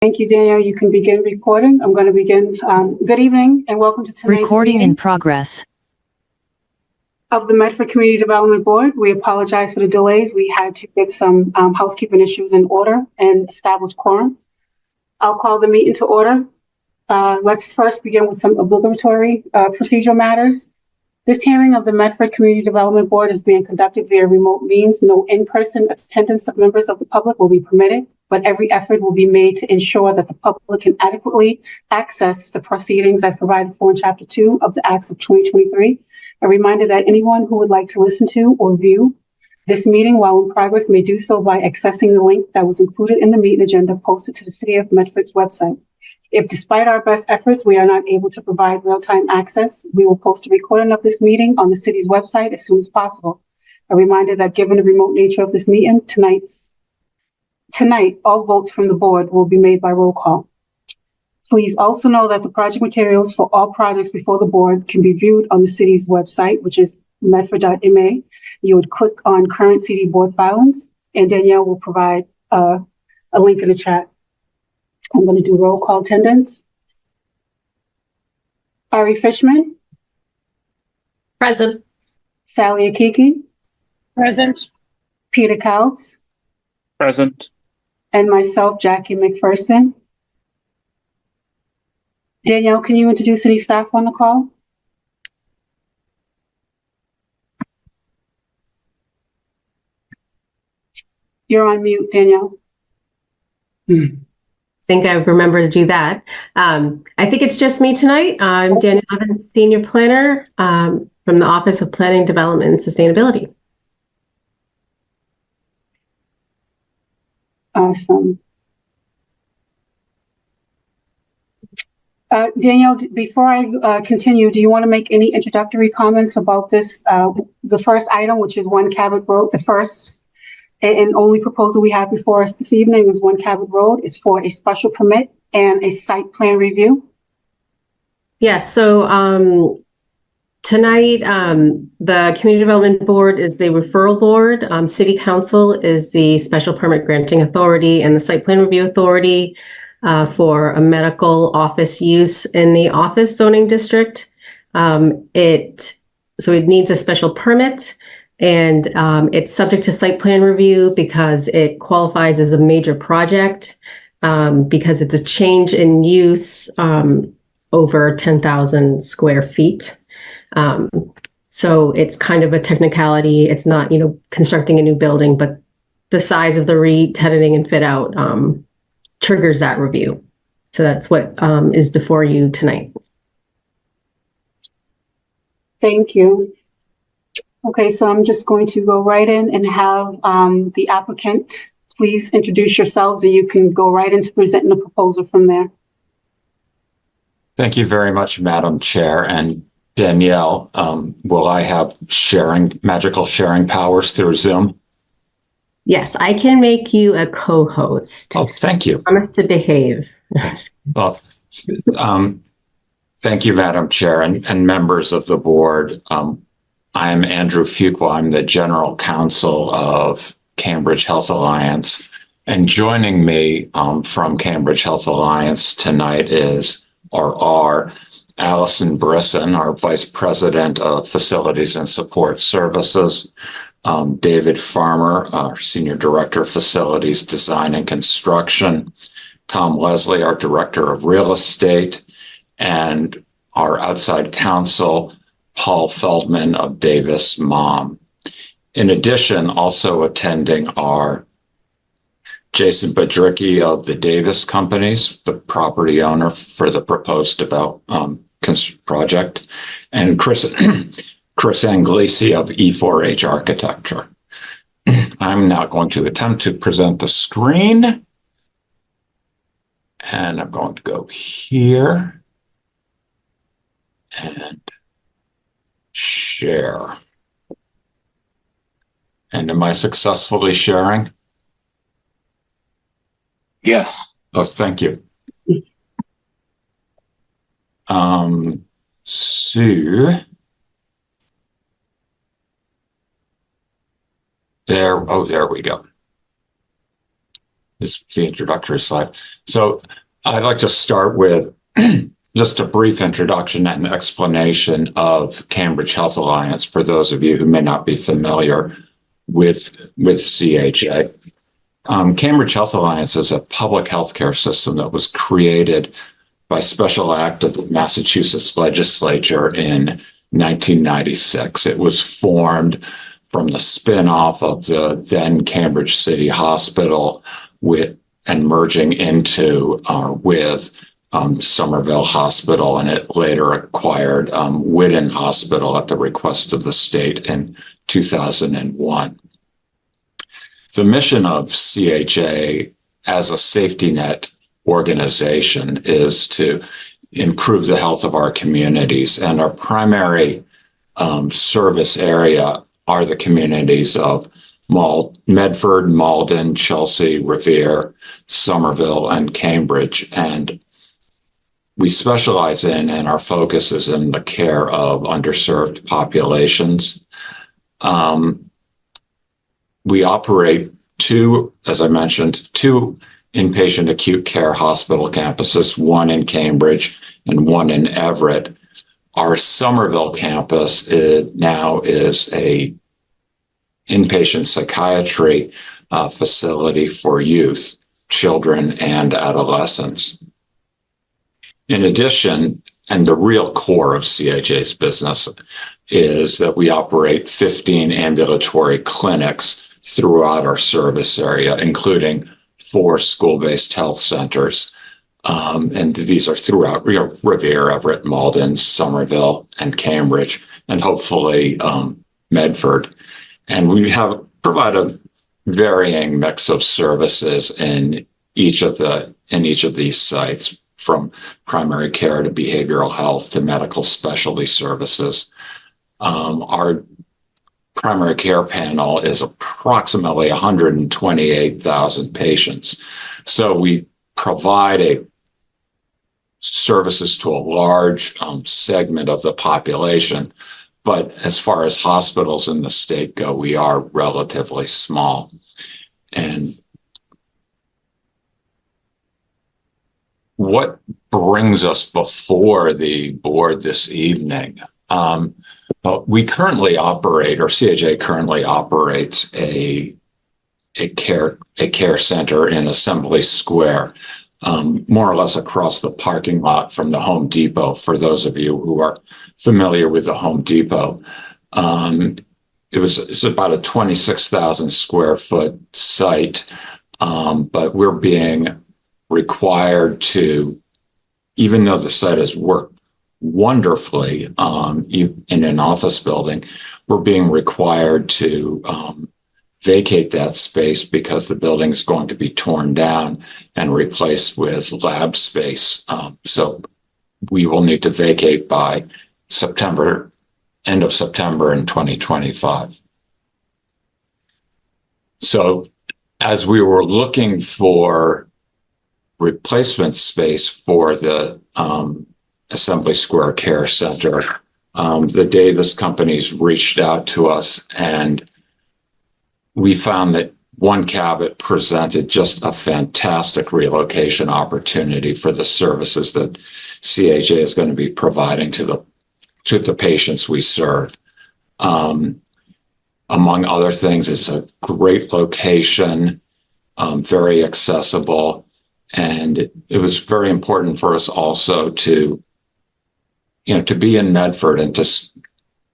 Thank you, Danielle. You can begin recording. I'm going to begin. Good evening and welcome to tonight's Recording meeting in progress of the Medford Community Development Board. We apologize for the delays. We had to get some housekeeping issues in order and establish quorum. I'll call the meeting to order. Let's first begin with some obligatory procedural matters. This hearing of the Medford Community Development Board is being conducted via remote means. No in-person attendance of members of the public will be permitted, but every effort will be made to ensure that the public can adequately access the proceedings as provided for in Chapter 2 of the Acts of 2023. A reminder that anyone who would like to listen to or view this meeting while in progress may do so by accessing the link that was included in the meeting agenda posted to the City of Medford's website. If despite our best efforts, we are not able to provide real-time access, we will post a recording of this meeting on the city's website as soon as possible. A reminder that given the remote nature of this meeting, tonight, all votes from the board will be made by roll call. Please also know that the project materials for all projects before the board can be viewed on the city's website, which is medford.ma. You would click on current city board filings, and Danielle will provide a link in the chat. I'm going to do roll call attendance. Ari Fishman. Present. Sally Akiki. Present. Peter Kaufs. Present. And myself, Jackie McPherson. Danielle, can you introduce any staff on the call? You're on mute, Danielle. Think I remember to do that. I think it's just me tonight. I'm Danielle Evans, Senior Planner from the Office of Planning, Development, and Sustainability. Awesome. Danielle, before I continue, do you want to make any introductory comments about this, the first item, which is One Cabot Road? The first and only proposal we have before us this evening is One Cabot Road. It's for a special permit and a site plan review. Yes, so tonight, the Community Development Board is the referral board. City Council is the special permit granting authority and the site plan review authority for a medical office use in the office zoning district. So it needs a special permit, and it's subject to site plan review because it qualifies as a major project because it's a change in use over 10,000 square feet. So it's kind of a technicality. It's not, constructing a new building, but the size of the re-tenanting and fit out triggers that review. So that's what is before you tonight. Thank you. Okay, so I'm just going to go right in and have the applicant please introduce yourselves, and you can go right into presenting the proposal from there. Thank you very much, Madam Chair. And Danielle, will I have magical sharing powers through Zoom? Yes, I can make you a co-host. Oh, thank you. Promise to behave. Well, thank you, Madam Chair and members of the board. I am Andrew Fuqua. I'm the General Counsel of Cambridge Health Alliance. And joining me from Cambridge Health Alliance tonight are Allison Brisson, our Vice President of Facilities and Support Services, David Farmer, our Senior Director of Facilities Design and Construction, Tom Leslie, our Director of Real Estate, and our outside counsel, Paul Feldman of Davis Mom. In addition, also attending are Jason Badricki of the Davis Companies, the property owner for the proposed project, and Chris Anglisi of E4H Architecture. I'm now going to attempt to present the screen. And I'm going to go here and share. And am I successfully sharing? Yes. Oh, thank you. So there we go. is the introductory slide. So I'd like to start with just a brief introduction and explanation of Cambridge Health Alliance for those of you who may not be familiar with CHA. Cambridge Health Alliance is a public healthcare system that was created by special act of the Massachusetts legislature in 1996. It was formed from the spin-off of the then Cambridge City Hospital and merging into with Somerville Hospital, and it later acquired Whidden Hospital at the request of the state in 2001. The mission of CHA as a safety net organization is to improve the health of our communities, and our primary service area are the communities of Medford, Malden, Chelsea, Revere, Somerville, and Cambridge. And we specialize in, and our focus is in the care of underserved populations. We operate as I mentioned, two inpatient acute care hospital campuses, one in Cambridge and one in Everett. Our Somerville campus now is a inpatient psychiatry facility for youth, children, and adolescents. In addition, and the real core of CHA's business is that we operate 15 ambulatory clinics throughout our service area, including 4 school-based health centers. And these are throughout Revere, Everett, Malden, Somerville, and Cambridge, and hopefully Medford. And we provide a varying mix of services in each of these sites, from primary care to behavioral health to medical specialty services. Our primary care panel is approximately 128,000 patients. So we provide services to a large segment of the population. But as far as hospitals in the state go, we are relatively small. And what brings us before the board this evening? We currently operate, or CHA currently operates a care center in Assembly Square, more or less across the parking lot from the Home Depot. For those of you who are familiar with the Home Depot, it's about a 26,000 square foot site, but we're being required to, even though the site has worked wonderfully in an office building, we're being required to vacate that space because the building is going to be torn down and replaced with lab space. So we will need to vacate by end of September in 2025. So as we were looking for replacement space for the Assembly Square Care Center, the Davis companies reached out to us, and we found that One Cabot presented just a fantastic relocation opportunity for the services that CHA is going to be providing to the patients we serve. Among other things, it's a great location, very accessible, and it was very important for us also to be in Medford, and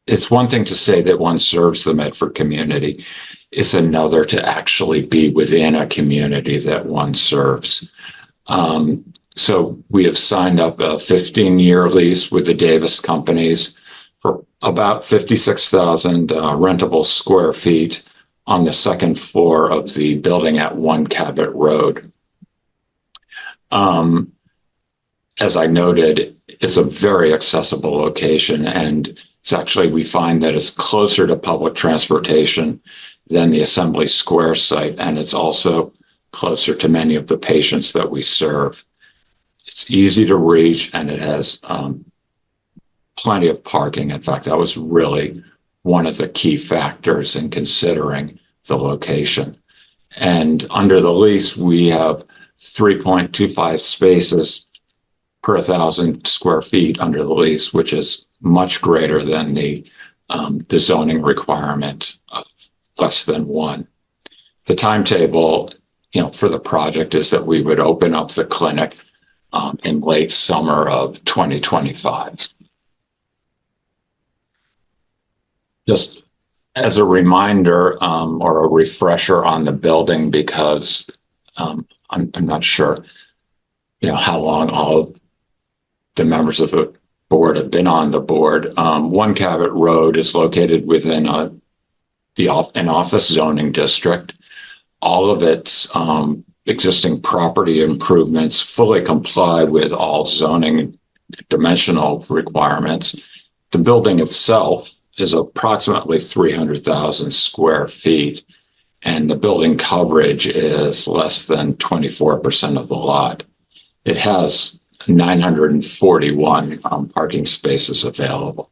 it's one thing to say that one serves the Medford community. It's another to actually be within a community that one serves. So we have signed up a 15-year lease with the Davis companies for about 56,000 rentable square feet on the second floor of the building at One Cabot Road. As I noted, it's a very accessible location, and we find that it's closer to public transportation than the Assembly Square site, and it's also closer to many of the patients that we serve. It's easy to reach, and it has plenty of parking. In fact, that was really one of the key factors in considering the location. And under the lease, we have 3.25 spaces per 1,000 square feet under the lease, which is much greater than the zoning requirement of less than one. The timetable, for the project is that we would open up the clinic in late summer of 2025. Just as a reminder or a refresher on the building, because I'm not sure, how long all of the members of the board have been on the board. One Cabot Road is located within an office zoning district. All of its existing property improvements fully comply with all zoning dimensional requirements. The building itself is approximately 300,000 square feet, and the building coverage is less than 24% of the lot. It has 941 parking spaces available.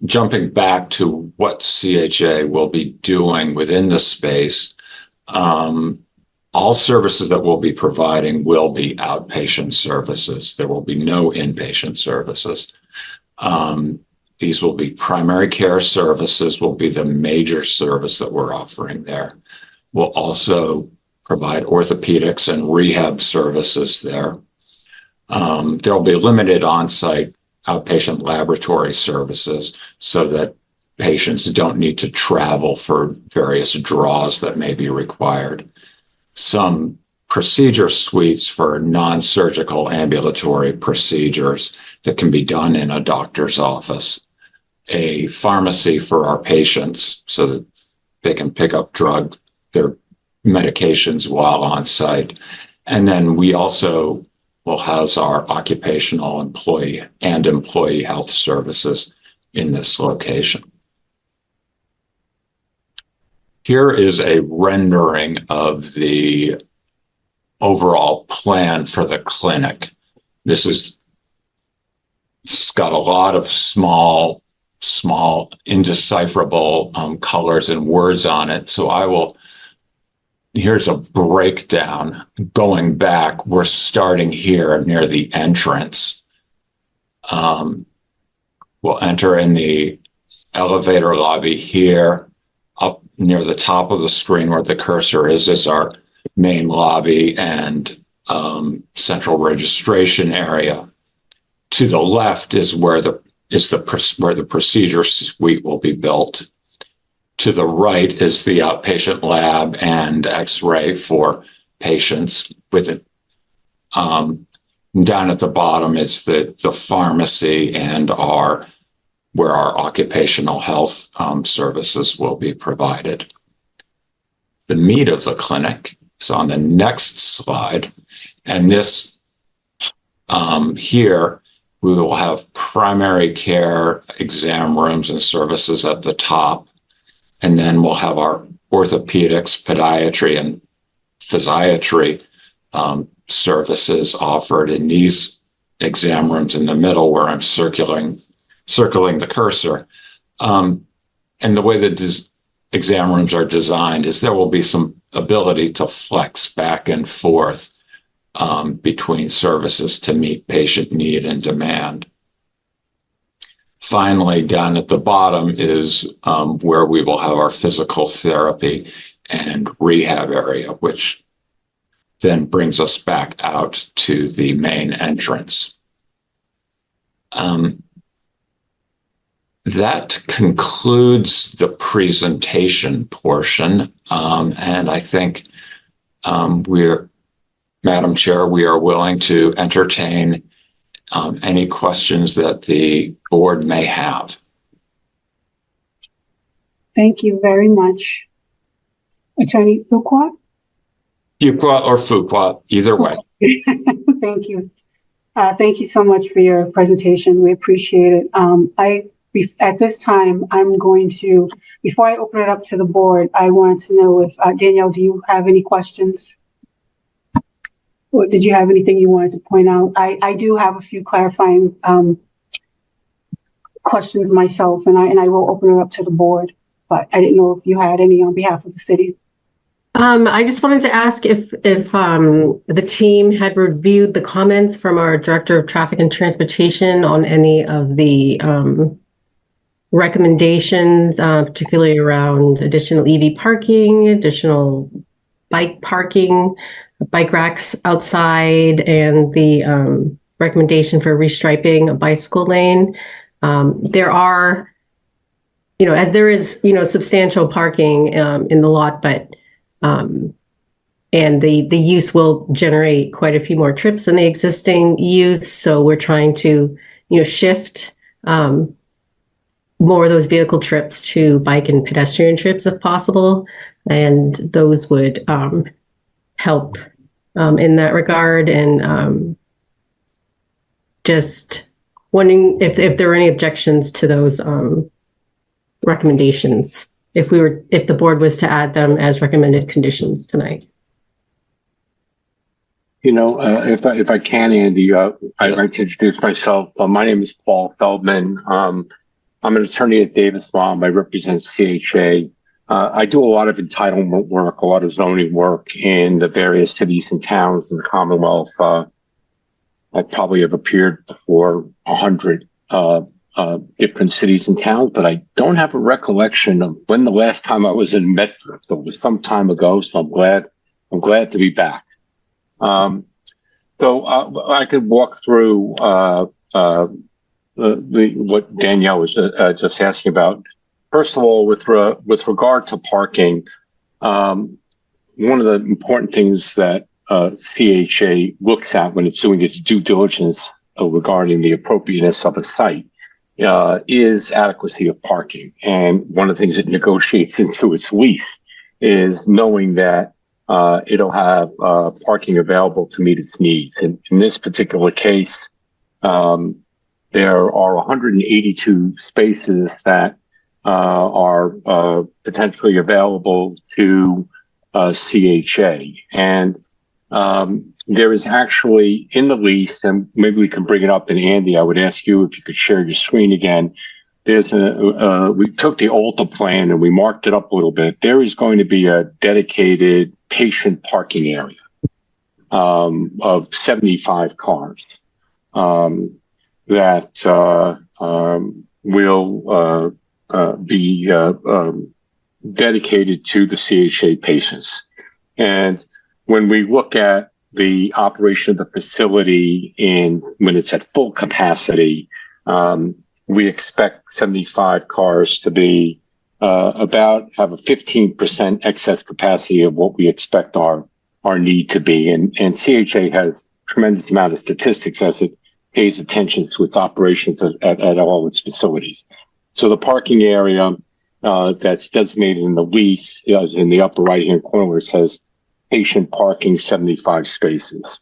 Jumping back to what CHA will be doing within the space, all services that we'll be providing will be outpatient services. There will be no inpatient services. These will be primary care services, will be the major service that we're offering there. We'll also provide orthopedics and rehab services there. There'll be limited on-site outpatient laboratory services so that patients don't need to travel for various draws that may be required. Some procedure suites for non-surgical ambulatory procedures that can be done in a doctor's office. A pharmacy for our patients so that they can pick up their medications while on site. And then we also will house our occupational employee health services in this location. Here is a rendering of the overall plan for the clinic. It's got a lot of small indecipherable colors and words on it. So here's a breakdown. Going back, we're starting here near the entrance. We'll enter in the elevator lobby here. Up near the top of the screen where the cursor is our main lobby and central registration area. To the left is where the procedure suite will be built. To the right is the outpatient lab and X-ray for patients with it. Down at the bottom is the pharmacy and where our occupational health services will be provided. The meat of the clinic is on the next slide. And this here, we will have primary care exam rooms and services at the top. And then we'll have our orthopedics, podiatry, and physiatry services offered in these exam rooms in the middle where I'm circling the cursor. And the way that these exam rooms are designed is there will be some ability to flex back and forth between services to meet patient need and demand. Finally, down at the bottom is where we will have our physical therapy and rehab area, which then brings us back out to the main entrance. That concludes the presentation portion. And I think Madam Chair, we are willing to entertain any questions that the board may have. Thank you very much. Attorney Fuqua? Fuqua or Fuqua, either way. Thank you. Thank you so much for your presentation. We appreciate it. At this time, I'm going to, before I open it up to the board, I wanted to know if, Danielle, do you have any questions? Or did you have anything you wanted to point out? I do have a few clarifying questions myself, and I will open it up to the board. but I didn't know if you had any on behalf of the city. I just wanted to ask if the team had reviewed the comments from our Director of Traffic and Transportation on any of the recommendations, particularly around additional EV parking, additional bike parking, bike racks outside, and the recommendation for restriping a bicycle lane. There are, as there is, substantial parking in the lot, but and the use will generate quite a few more trips than the existing use. So we're trying to, shift more of those vehicle trips to bike and pedestrian trips if possible. And those would help in that regard. And just wondering if there are any objections to those recommendations, if the board was to add them as recommended conditions tonight. If I can, Andy, I'd like to introduce myself. My name is Paul Feldman. I'm an attorney at Davis Baum. I represent CHA. I do a lot of entitlement work, a lot of zoning work in the various cities and towns in the Commonwealth. I probably have appeared before 100 different cities and towns, but I don't have a recollection of when the last time I was in Medford. It was some time ago, so I'm glad to be back. So I could walk through what Danielle was just asking about. First of all, with regard to parking, one of the important things that CHA looks at when it's doing its due diligence regarding the appropriateness of a site is adequacy of parking. And one of the things it negotiates into its lease is knowing that it'll have parking available to meet its needs. And in this particular case, there are 182 spaces that are potentially available to CHA. And there is actually in the lease, and maybe we can bring it up, and Andy, I would ask you if you could share your screen again. There's we took the Alta plan and we marked it up a little bit. There is going to be a dedicated patient parking area of 75 cars that will be dedicated to the CHA patients. And when we look at the operation of the facility when it's at full capacity, we expect 75 cars to be have a 15% excess capacity of what we expect our need to be. And CHA has tremendous amount of statistics as it pays attention to its operations at all its facilities. So the parking area that's designated in the lease is in the upper right-hand corner where it says patient parking 75 spaces.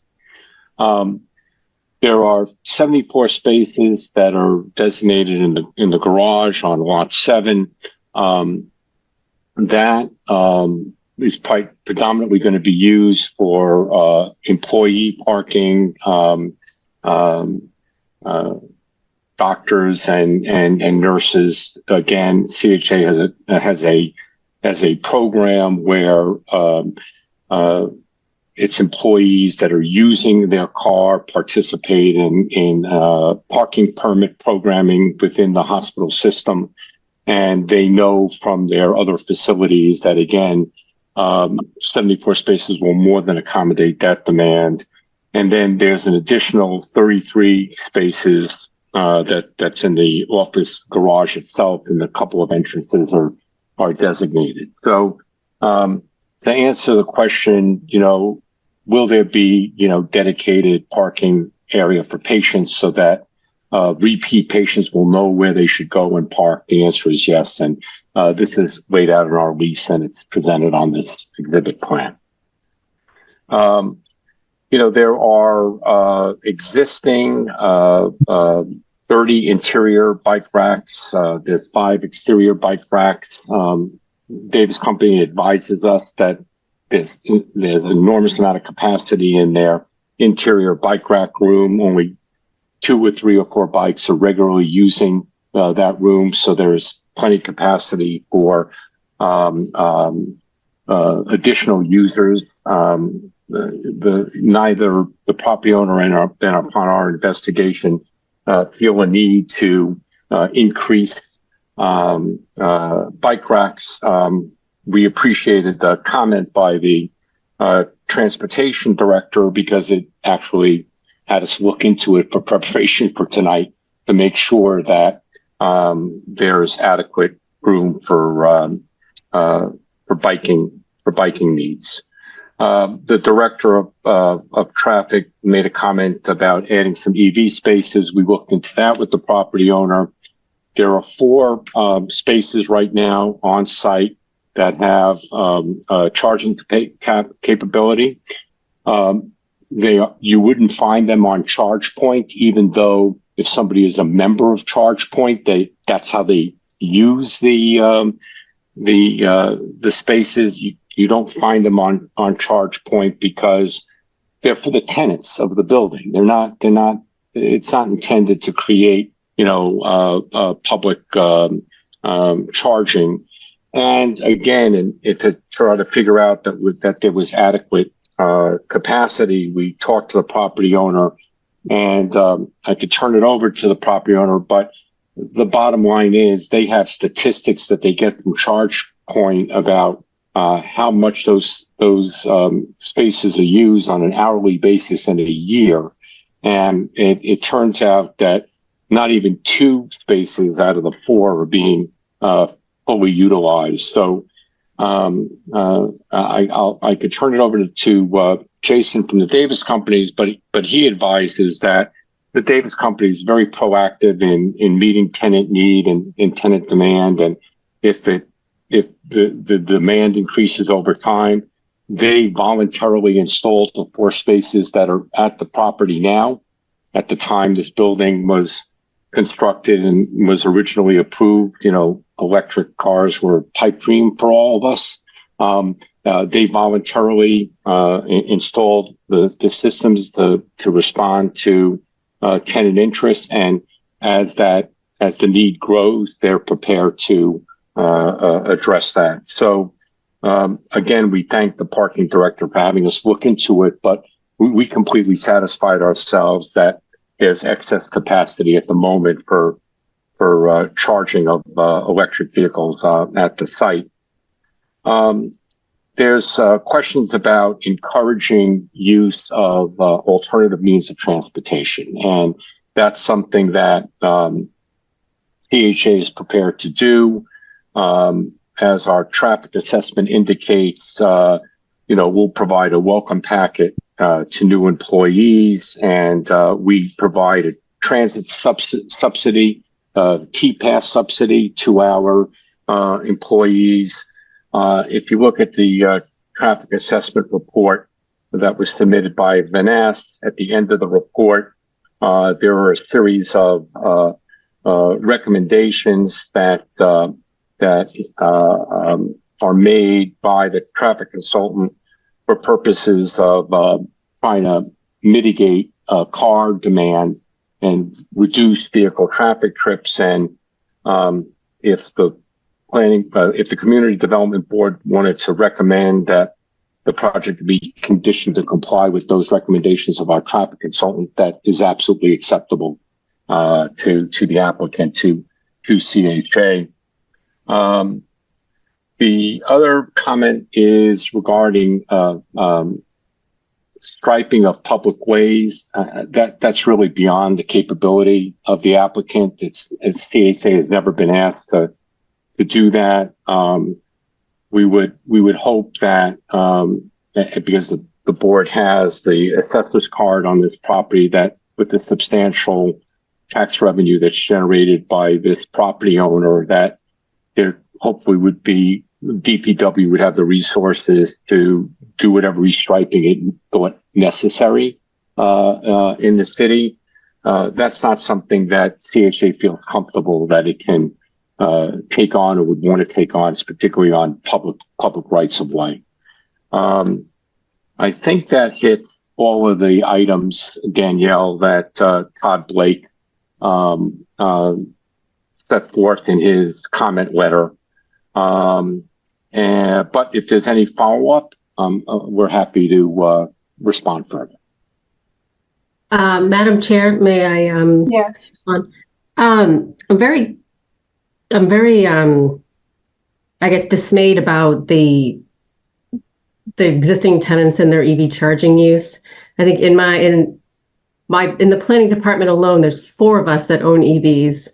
There are 74 spaces that are designated in the garage on lot 7. That is predominantly going to be used for employee parking, doctors and nurses. Again, CHA has a program where its employees that are using their car participate in parking permit programming within the hospital system. And they know from their other facilities that, again, 74 spaces will more than accommodate that demand. And then there's an additional 33 spaces that's in the office garage itself, and a couple of entrances are designated. So to answer the question, will there be, dedicated parking area for patients so that repeat patients will know where they should go and park? The answer is yes. And this is laid out in our lease and it's presented on this exhibit plan. There are existing 30 interior bike racks. There's 5 exterior bike racks. Davis Company advises us that there's an enormous amount of capacity in their interior bike rack room. Only 2 or 3 or 4 bikes are regularly using that room. So there's plenty of capacity for additional users. Neither the property owner and upon our investigation feel a need to increase bike racks. We appreciated the comment by the transportation director because it actually had us look into it for preparation for tonight to make sure that there's adequate room for biking needs. The director of traffic made a comment about adding some EV spaces. We looked into that with the property owner. There are 4 spaces right now on site that have charging capability. You wouldn't find them on ChargePoint, even though if somebody is a member of ChargePoint, that's how they use the spaces. You don't find them on ChargePoint because they're for the tenants of the building. It's not intended to create, public charging. And again, to try to figure out that there was adequate capacity, we talked to the property owner, and I could turn it over to the property owner, but the bottom line is they have statistics that they get from ChargePoint about how much those spaces are used on an hourly basis in a year. And it turns out that not even 2 spaces out of the 4 are being fully utilized. So I could turn it over to Jason from the Davis Companies, but he advises that the Davis Company is very proactive in meeting tenant need and tenant demand, and if the demand increases over time, they voluntarily installed the 4 spaces that are at the property now. At the time this building was constructed and was originally approved, electric cars were pipe dream for all of us. They voluntarily installed the systems to respond to tenant interest, and as the need grows, they're prepared to address that. So again, we thank the parking director for having us look into it, but we completely satisfied ourselves that there's excess capacity at the moment for charging of electric vehicles at the site. There's questions about encouraging use of alternative means of transportation, and that's something that THA is prepared to do. As our traffic assessment indicates, we'll provide a welcome packet to new employees, and we provide a transit subsidy, T-Pass subsidy to our employees. If you look at the traffic assessment report that was submitted by Vaness, at the end of the report, there are a series of recommendations that are made by the traffic consultant for purposes of trying to mitigate car demand and reduce vehicle traffic trips. And if the Community Development Board wanted to recommend that the project be conditioned to comply with those recommendations of our traffic consultant, that is absolutely acceptable to the applicant, to CHA. The other comment is regarding striping of public ways. That's really beyond the capability of the applicant. CHA has never been asked to do that. We would hope that because the board has the assessor's card on this property, that with the substantial tax revenue that's generated by this property owner, that there hopefully would be DPW would have the resources to do whatever restriping it thought necessary in the city. That's not something that CHA feels comfortable that it can take on or would want to take on, particularly on public rights of way. I think that hits all of the items, Danielle, that Todd Blake set forth in his comment letter. But if there's any follow-up, we're happy to respond further. Madam Chair, may I Yes. respond? I'm very, I guess, dismayed about the existing tenants and their EV charging use. I think in the planning department alone, there's 4 of us that own EVs,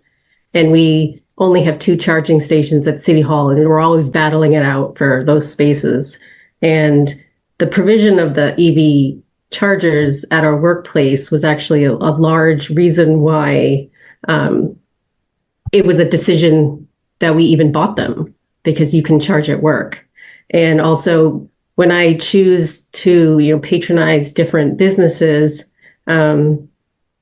and we only have 2 charging stations at City Hall, and we're always battling it out for those spaces. And the provision of the EV chargers at our workplace was actually a large reason why it was a decision that we even bought them, because you can charge at work. And also, when I choose to, patronize different businesses, the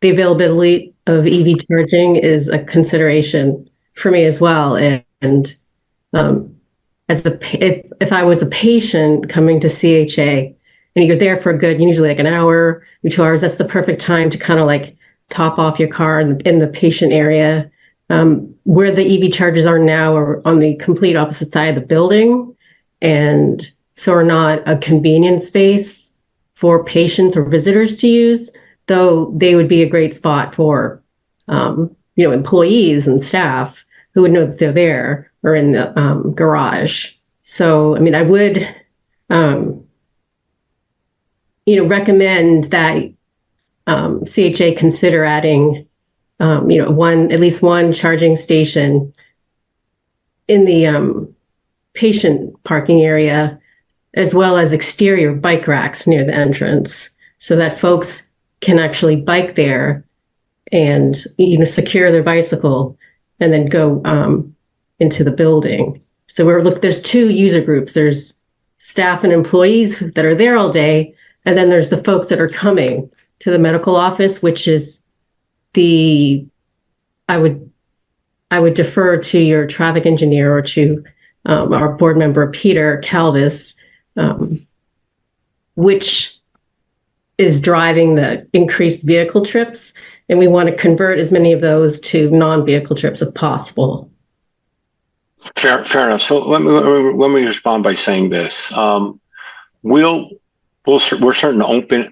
availability of EV charging is a consideration for me as well. And if I was a patient coming to CHA, and you're there for a good, usually like an hour, 2 hours, that's the perfect time to kind of like top off your car in the patient area. Where the EV chargers are now are on the complete opposite side of the building, and so are not a convenient space for patients or visitors to use, though they would be a great spot for, employees and staff who would know that they're there or in the garage. So, I mean, I would, recommend that CHA consider adding, at least one charging station in the patient parking area, as well as exterior bike racks near the entrance, so that folks can actually bike there and secure their bicycle and then go into the building. So there's 2 user groups. There's staff and employees that are there all day, and then there's the folks that are coming to the medical office, which is I would defer to your traffic engineer or to our board member, Peter Calvis, which is driving the increased vehicle trips. And we want to convert as many of those to non-vehicle trips if possible. Fair enough. So let me respond by saying this. We're certainly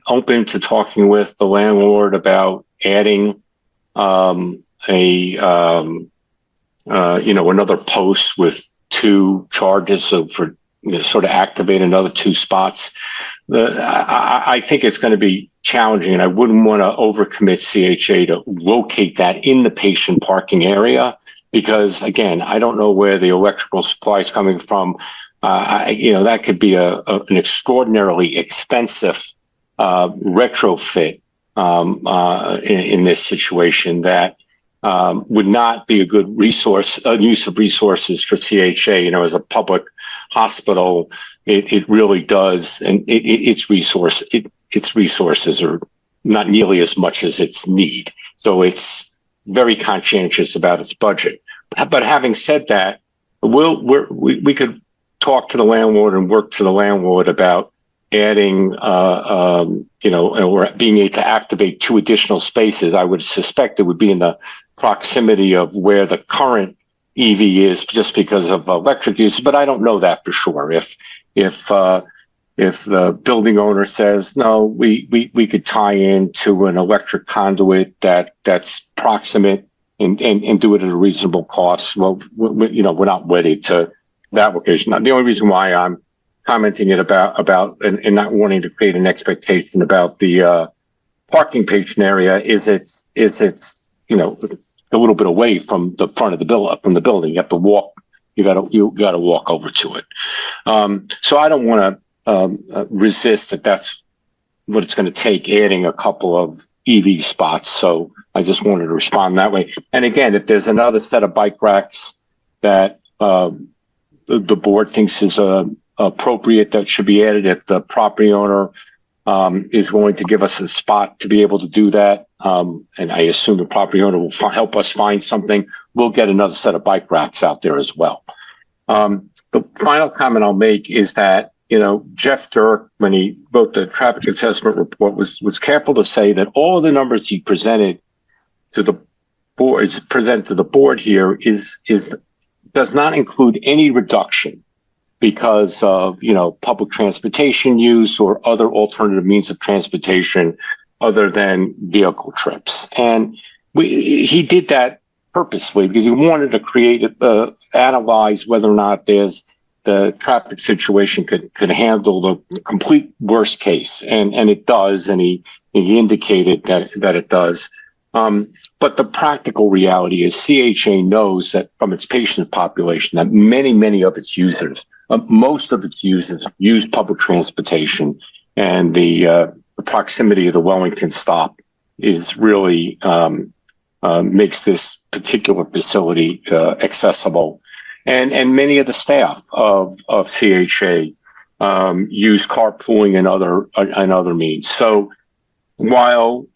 open to talking with the landlord about adding another post with 2 charges, so for sort of activate another 2 spots. I think it's going to be challenging, and I wouldn't want to overcommit CHA to locate that in the patient parking area, because again, I don't know where the electrical supply is coming from. That could be an extraordinarily expensive retrofit in this situation that would not be a good use of resources for CHA. As a public hospital, it really does, and its resources are not nearly as much as its need. So it's very conscientious about its budget. But having said that, we could talk to the landlord and work to the landlord about adding, or being able to activate 2 additional spaces. I would suspect it would be in the proximity of where the current EV is, just because of electric use, but I don't know that for sure. If the building owner says, no, we could tie into an electric conduit that's proximate and do it at a reasonable cost, well, we're not wedded to that location. Now, the only reason why I'm commenting it about and not wanting to create an expectation about the parking patient area is it's a little bit away from the front of the building. You have to walk. You got to walk over to it. So I don't want to resist that. That's what it's going to take, adding a couple of EV spots. So I just wanted to respond that way. And again, if there's another set of bike racks that the board thinks is appropriate that should be added, if the property owner is going to give us a spot to be able to do that, and I assume the property owner will help us find something, we'll get another set of bike racks out there as well. The final comment I'll make is that, Jeff Dirk, when he wrote the traffic assessment report, was careful to say that all of the numbers he presented to the board is presented to the board here is does not include any reduction because of, public transportation use or other alternative means of transportation other than vehicle trips. And he did that purposely because he wanted to analyze whether or not the traffic situation could handle the complete worst case. And it does. And he indicated that it does. But the practical reality is CHA knows that from its patient population that many of its users, most of its users use public transportation, and the proximity of the Wellington stop is really makes this particular facility accessible. And many of the staff of CHA use carpooling and other means. So while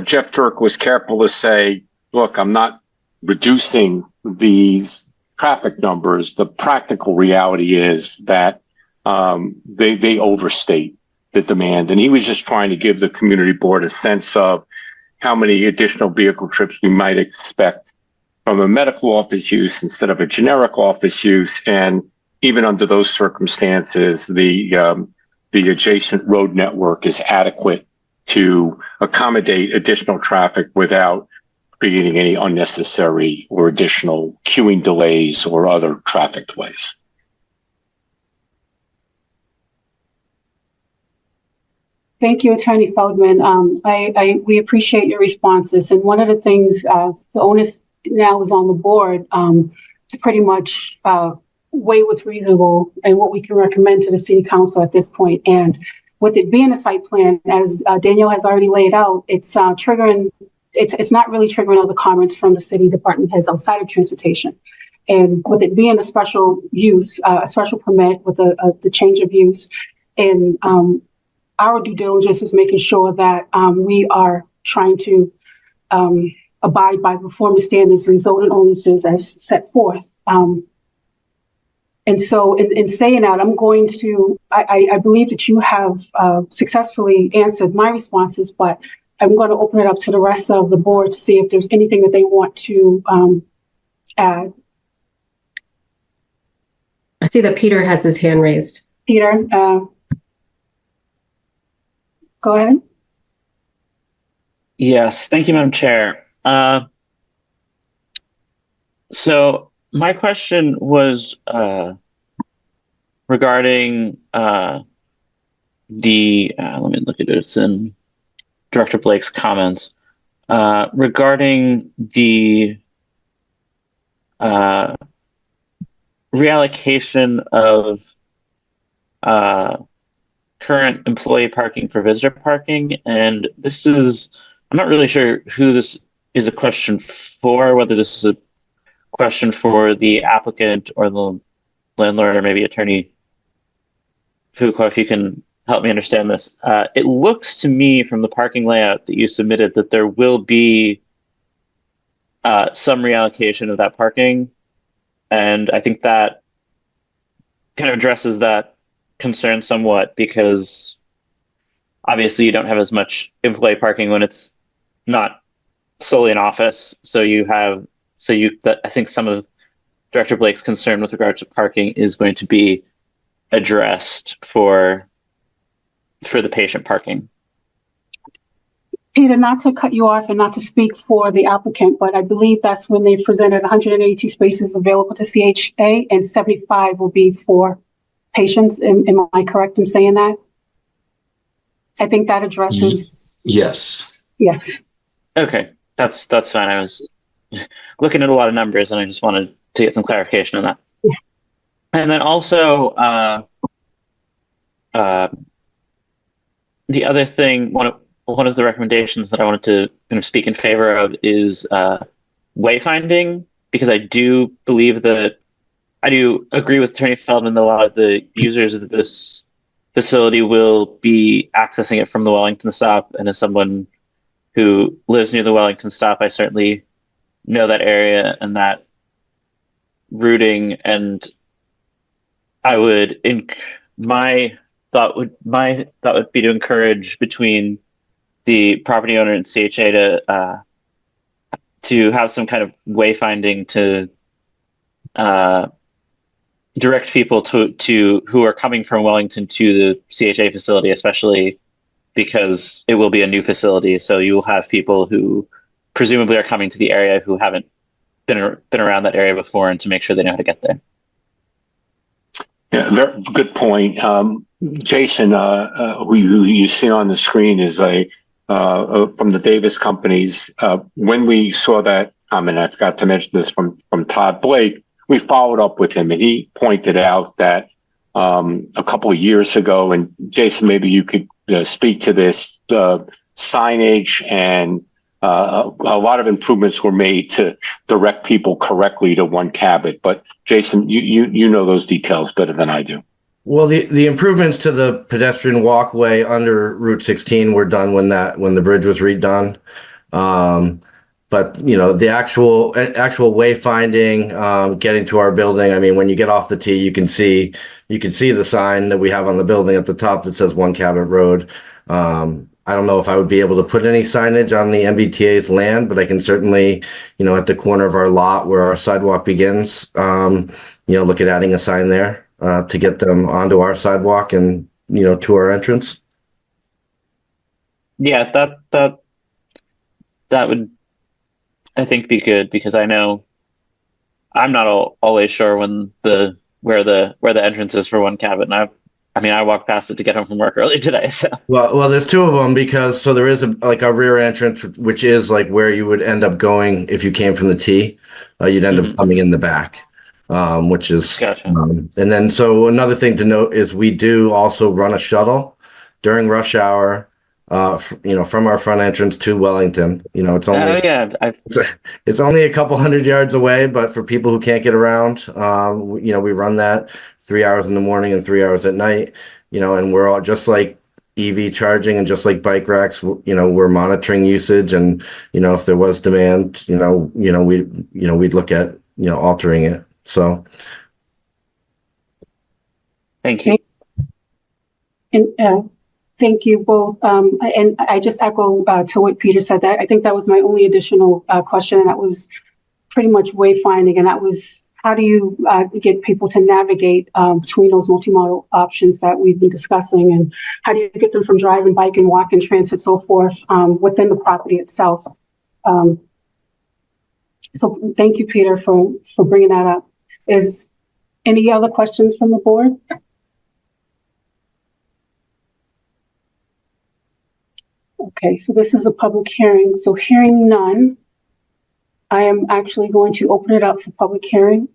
Jeff Turk was careful to say, look, I'm not reducing these traffic numbers, the practical reality is that they overstate the demand. And he was just trying to give the community board a sense of how many additional vehicle trips we might expect from a medical office use instead of a generic office use. And even under those circumstances, the adjacent road network is adequate to accommodate additional traffic without creating any unnecessary or additional queuing delays or other traffic delays. Thank you, Attorney Feldman. We appreciate your responses. And one of the things, the onus now is on the board to pretty much weigh what's reasonable and what we can recommend to the City Council at this point. And with it being a site plan, as Danielle has already laid out, it's triggering. It's not really triggering other comments from the city department heads outside of transportation. And with it being a special use, a special permit with the change of use, and our due diligence is making sure that we are trying to abide by the performance standards and zoning ordinances as set forth. And so in saying that, I'm going to, I believe that you have successfully answered my responses, but I'm going to open it up to the rest of the board to see if there's anything that they want to add. I see that Peter has his hand raised. Peter, go ahead. Yes, thank you, Madam Chair. So my question was regarding let me look at it. It's in Director Blake's comments regarding the reallocation of current employee parking for visitor parking. And this is, I'm not really sure who this is a question for, whether this is a question for the applicant or the landlord, or maybe Attorney Fuqua, if you can help me understand this. It looks to me from the parking layout that you submitted that there will be some reallocation of that parking. And I think that kind of addresses that concern somewhat, because obviously you don't have as much employee parking when it's not solely an office. I think some of Director Blake's concern with regard to parking is going to be addressed for the patient parking. Peter, not to cut you off and not to speak for the applicant, but I believe that's when they presented 182 spaces available to CHA and 75 will be for patients. Am I correct in saying that? I think that addresses. Yes. Yes. Okay, that's fine. I was looking at a lot of numbers and I just wanted to get some clarification on that. Yeah. And then also, the other thing, one of the recommendations that I wanted to kind of speak in favor of is wayfinding, because I do believe that I do agree with Attorney Feldman that a lot of the users of this facility will be accessing it from the Wellington stop. And as someone who lives near the Wellington stop, I certainly know that area and that routing. And I would, my thought would be to encourage between the property owner and CHA to to have some kind of wayfinding to direct people to who are coming from Wellington to the CHA facility, especially because it will be a new facility. So you will have people who presumably are coming to the area who haven't been around that area before, and to make sure they know how to get there. Yeah, very good point. Jason, who you see on the screen is from the Davis companies. When we saw that comment, I forgot to mention this from Todd Blake, we followed up with him, and he pointed out that a couple of years ago, and Jason, maybe you could speak to this, signage and a lot of improvements were made to direct people correctly to One Cabot. But Jason, you know those details better than I do. Well, the improvements to the pedestrian walkway under Route 16 were done when the bridge was redone. But the actual wayfinding, getting to our building. I mean, when you get off the T, you can see the sign that we have on the building at the top that says One Cabot Road. I don't know if I would be able to put any signage on the MBTA's land, but I can certainly, at the corner of our lot where our sidewalk begins, look at adding a sign there to get them onto our sidewalk and, to our entrance. Yeah, that would, I think, be good, because I know I'm not always sure where the entrance is for One Cabot, and I walked past it to get home from work early today. So well, there's two of them, because there is a rear entrance, which is like where you would end up going if you came from the T. You'd end up coming in the back, which is gotcha. And then so another thing to note is we do also run a shuttle during rush hour. From our front entrance to Wellington. It's only it's only a couple hundred yards away, but for people who can't get around, we run that 3 hours in the morning and 3 hours at night. And we're all just like EV charging, and just like bike racks. We're monitoring usage, and if there was demand, we'd look at altering it. So, thank you. And thank you both. And I just echo to what Peter said. That I think that was my only additional question, and that was pretty much wayfinding. And that was, how do you get people to navigate between those multimodal options that we've been discussing, and how do you get them from driving, bike, and walk, and transit, so forth, within the property itself? So thank you, Peter, for bringing that up. Is any other questions from the board? Okay, so this is a public hearing. So hearing none, I am actually going to open it up for public hearing.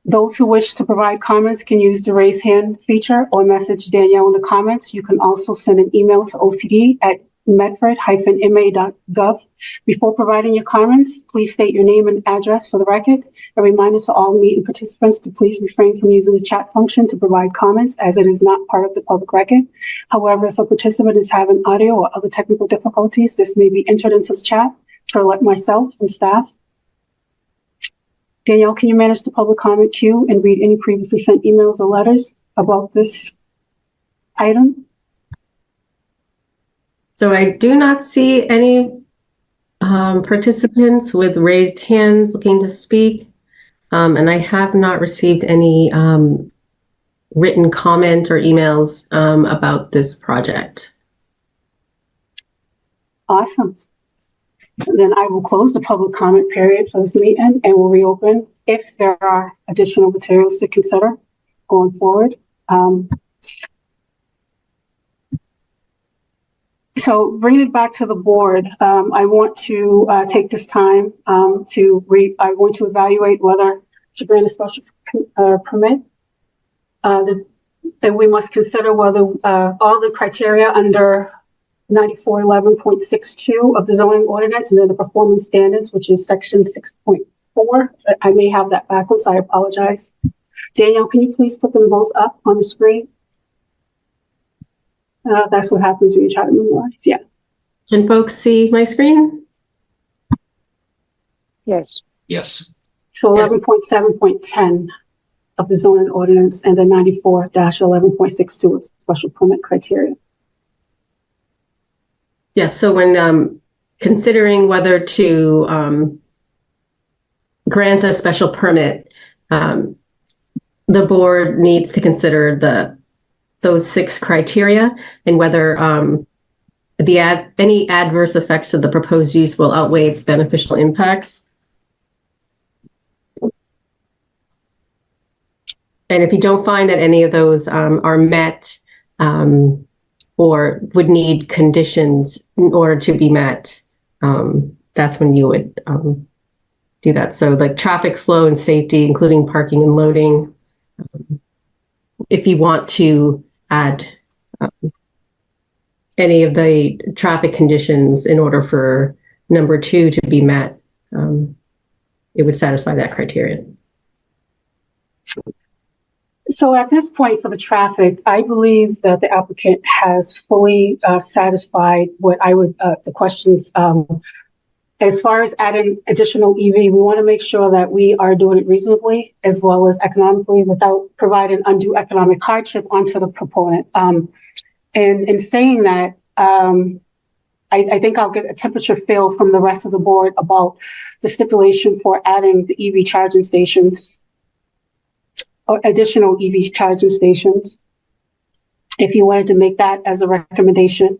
Those who wish to provide comments can use the raise hand feature or message Danielle in the comments. You can also send an email to ocd@medford-ma.gov. Before providing your comments, please state your name and address for the record. A reminder to all meeting participants to please refrain from using the chat function to provide comments, as it is not part of the public record. However, if a participant is having audio or other technical difficulties, this may be entered into the chat to alert myself and staff. Danielle, can you manage the public comment queue and read any previously sent emails or letters about this item? So I do not see any participants with raised hands looking to speak. And I have not received any written comment or emails about this project. Awesome. Then I will close the public comment period for this meeting and will reopen if there are additional materials to consider going forward. So bringing it back to the board, I want to take this time I'm going to evaluate whether to grant a special permit. And we must consider whether all the criteria under 9411.62 of the zoning ordinance and then the performance standards, which is section 6.4. I may have that backwards. I apologize. Danielle, can you please put them both up on the screen? That's what happens when you try to memorize. Yeah. Can folks see my screen? Yes. Yes. So 11.7.10 of the zoning ordinance and then 94-11.62 of special permit criteria. Yes, so when considering whether to grant a special permit, the board needs to consider those 6 criteria and whether any adverse effects of the proposed use will outweigh its beneficial impacts. And if you don't find that any of those are met or would need conditions in order to be met, that's when you would do that. So like traffic flow and safety, including parking and loading. If you want to add any of the traffic conditions in order for number 2 to be met, it would satisfy that criteria. So at this point for the traffic, I believe that the applicant has fully satisfied what I would, the questions. As far as adding additional EV, we want to make sure that we are doing it reasonably as well as economically without providing undue economic hardship onto the proponent. And in saying that, I think I'll get a temperature feel from the rest of the board about the stipulation for adding the EV charging stations or additional EV charging stations. If you wanted to make that as a recommendation.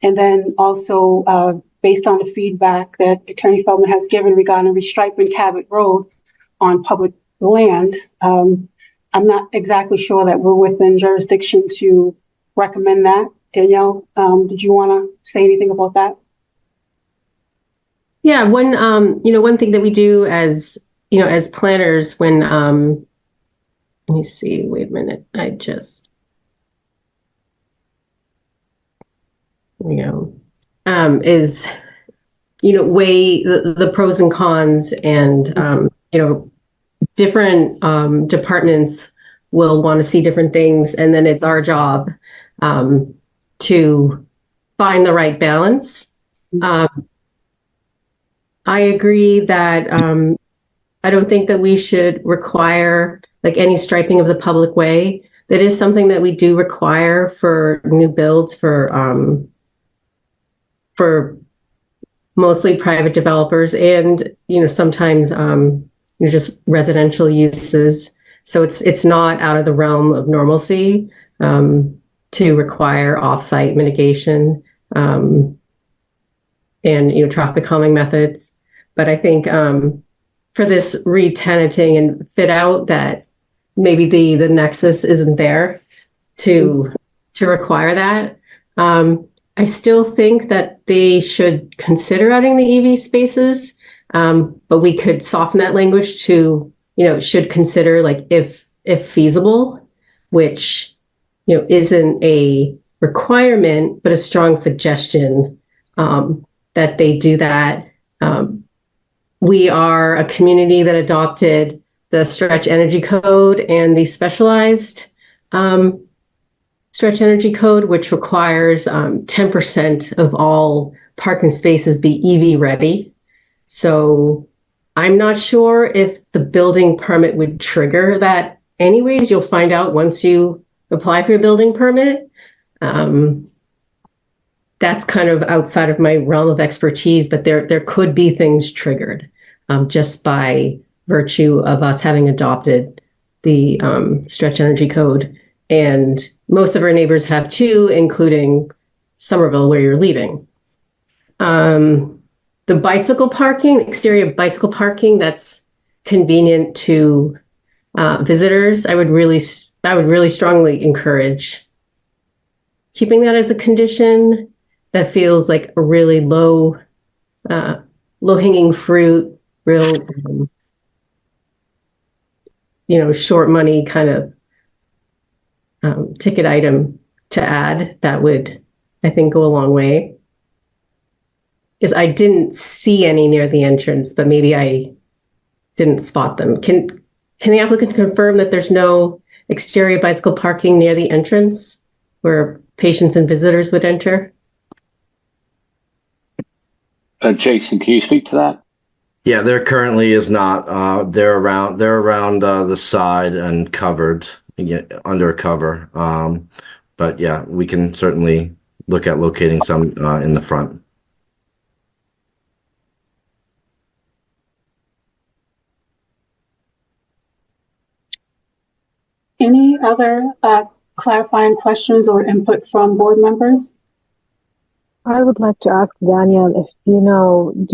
And then also, based on the feedback that Attorney Feldman has given regarding restriping Cabot Road on public land, I'm not exactly sure that we're within jurisdiction to recommend that. Danielle, did you want to say anything about that? Yeah, one thing that we do as planners when, let me see, wait a minute, is, weigh the pros and cons and, different departments will want to see different things. And then it's our job to find the right balance. I agree that I don't think that we should require like any striping of the public way. That is something that we do require for new builds for mostly private developers and, sometimes, just residential uses. So it's not out of the realm of normalcy to require off-site mitigation and, traffic calming methods. But I think for this re-tenanting and fit out that maybe the nexus isn't there to require that. I still think that they should consider adding the EV spaces, but we could soften that language to, should consider like if feasible, which, isn't a requirement, but a strong suggestion that they do that. We are a community that adopted the Stretch Energy Code and the specialized Stretch Energy Code, which requires 10% of all parking spaces be EV ready. So I'm not sure if the building permit would trigger that anyways. You'll find out once you apply for your building permit. That's kind of outside of my realm of expertise, but there could be things triggered just by virtue of us having adopted the Stretch Energy Code. And most of our neighbors have too, including Somerville, where you're leaving. The bicycle parking, exterior bicycle parking, that's convenient to visitors. I would really strongly encourage keeping that as a condition. That feels like a really low hanging fruit, real, short money kind of ticket item to add. That would, I think, go a long way. Because I didn't see any near the entrance, but maybe I didn't spot them. Can the applicant confirm that there's no exterior bicycle parking near the entrance where patients and visitors would enter? Jason, can you speak to that? Yeah, there currently is not. They're around the side and covered, under cover. But yeah, we can certainly look at locating some in the front. Any other clarifying questions or input from board members? I would like to ask Daniel if do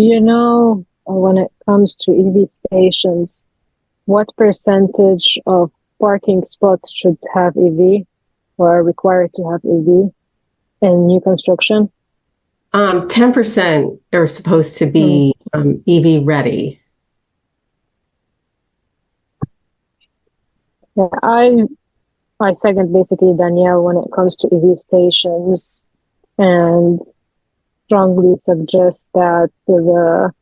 you know when it comes to EV stations, what percentage of parking spots should have EV or are required to have EV in new construction? 10% are supposed to be EV ready. Yeah, I second basically Danielle when it comes to EV stations and strongly suggest that the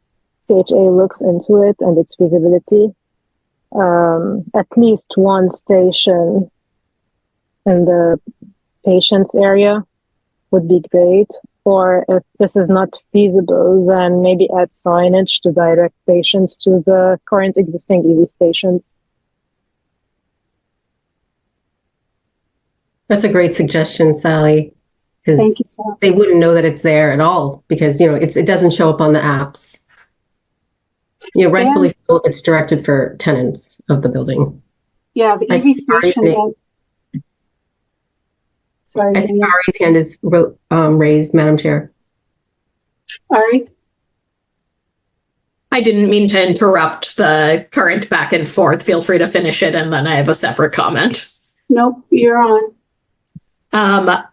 CHA looks into it and its feasibility. At least one station in the patients area would be great. Or if this is not feasible, then maybe add signage to direct patients to the current existing EV stations. That's a great suggestion, Sally. Because Thank you, Sarah. they wouldn't know that it's there at all because, it doesn't show up on the apps. Rightfully so, it's directed for tenants of the building. Yeah, the I EV see Ari's station. Sorry, I think Ari's hand is raised, Madam Chair. Ari? I didn't mean to interrupt the current back and forth. Feel free to finish it, and then I have a separate comment. Nope, you're on. I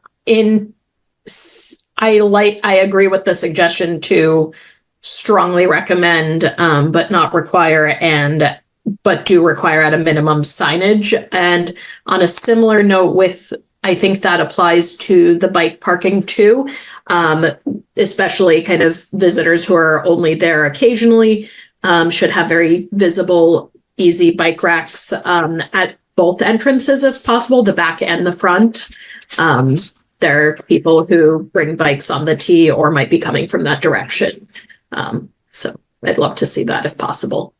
agree with the suggestion to strongly recommend, but not require, but do require at a minimum signage. And on a similar note I think that applies to the bike parking too, especially kind of visitors who are only there occasionally, should have very visible, easy bike racks at both entrances if possible, the back and the front. There are people who bring bikes on the T or might be coming from that direction. So I'd love to see that if possible.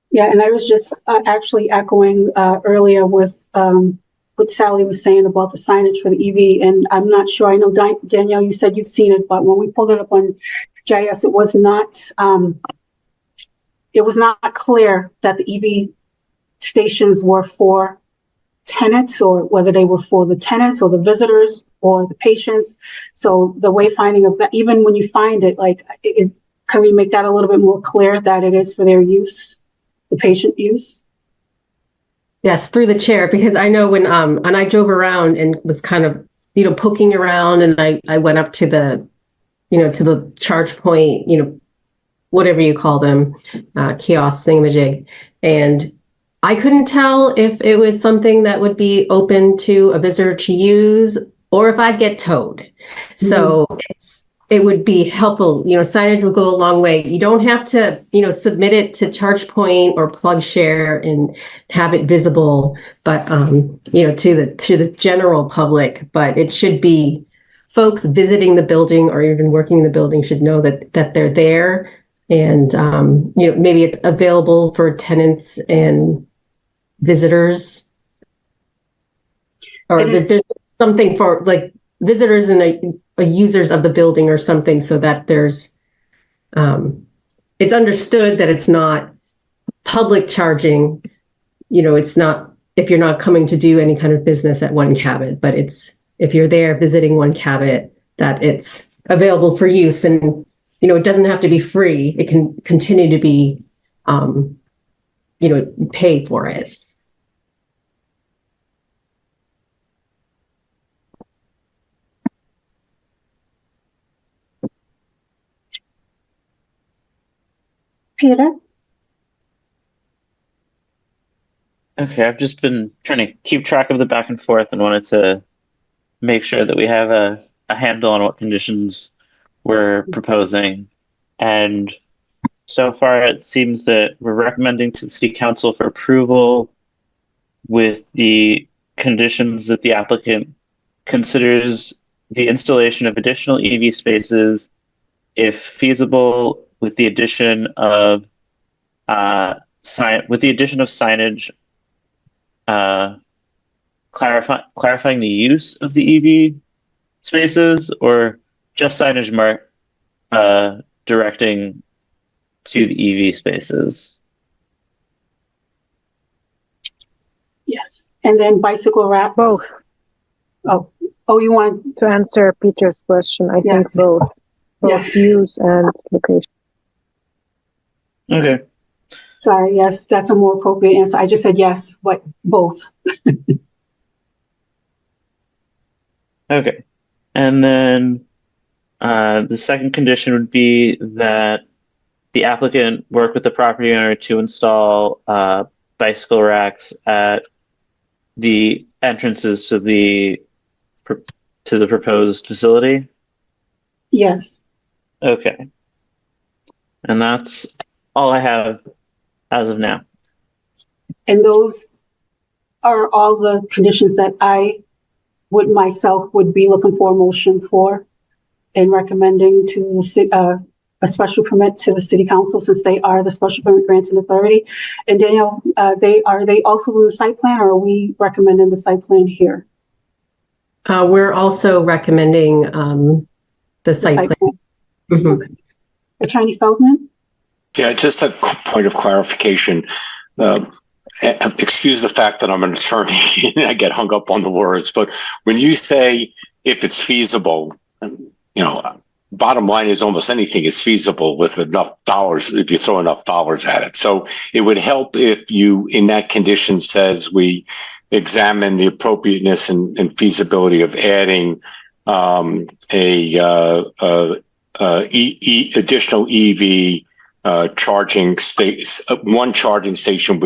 Yeah, and I was just actually echoing earlier with what Sally was saying about the signage for the EV. And I'm not sure, I know Danielle, you said you've seen it, but when we pulled it up on GIS, it was not clear that the EV stations were for tenants or whether they were for the tenants or the visitors or the patients. So the wayfinding of that, even when you find it, can we make that a little bit more clear that it is for their use, the patient use? Yes, through the chair, because I know when and I drove around and was kind of, poking around, and I went up to the, to the charge point, whatever you call them, kiosk thingamajig. And I couldn't tell if it was something that would be open to a visitor to use or if I'd get towed. So it would be helpful, signage would go a long way. You don't have to, submit it to ChargePoint or PlugShare and have it visible, but, to the general public, but it should be folks visiting the building or even working in the building should know that they're there. And, maybe it's available for tenants and visitors. Or there's something for visitors and users of the building or something so that there's, it's understood that it's not public charging. It's not, if you're not coming to do any kind of business at One Cabot, but it's, if you're there visiting One Cabot, that it's available for use. And it doesn't have to be free. It can continue to be, pay for it. Peter? Okay, I've just been trying to keep track of the back and forth and wanted to make sure that we have a handle on what conditions we're proposing. And so far, it seems that we're recommending to the City Council for approval with the conditions that the applicant considers the installation of additional EV spaces, if feasible, with the addition of signage clarifying the use of the EV spaces, or just signage directing to the EV spaces? Yes. And then bicycle racks. Both. Oh, you want, To answer Peter's question, I Yes. think both Yes. use and location. Okay. sorry, yes, that's a more appropriate answer. I just said yes, but both. Okay. And then the second condition would be that the applicant work with the property owner to install bicycle racks at the entrances to the proposed facility. Yes. Okay. And that's all I have as of now. And those are all the conditions that I would myself would be looking for a motion for and recommending to the a special permit to the city council, since they are the special permit granting authority. And Danielle, they also in the site plan, or are we recommending the site plan here? We're also recommending the site plan. Mhm. Attorney Feldman? Yeah, just a point of clarification. Excuse the fact that I'm an attorney and I get hung up on the words, but when you say if it's feasible, bottom line is almost anything is feasible with enough dollars, if you throw enough dollars at it. So it would help if you, in that condition, says we examine the appropriateness and feasibility of adding additional EV charging one charging station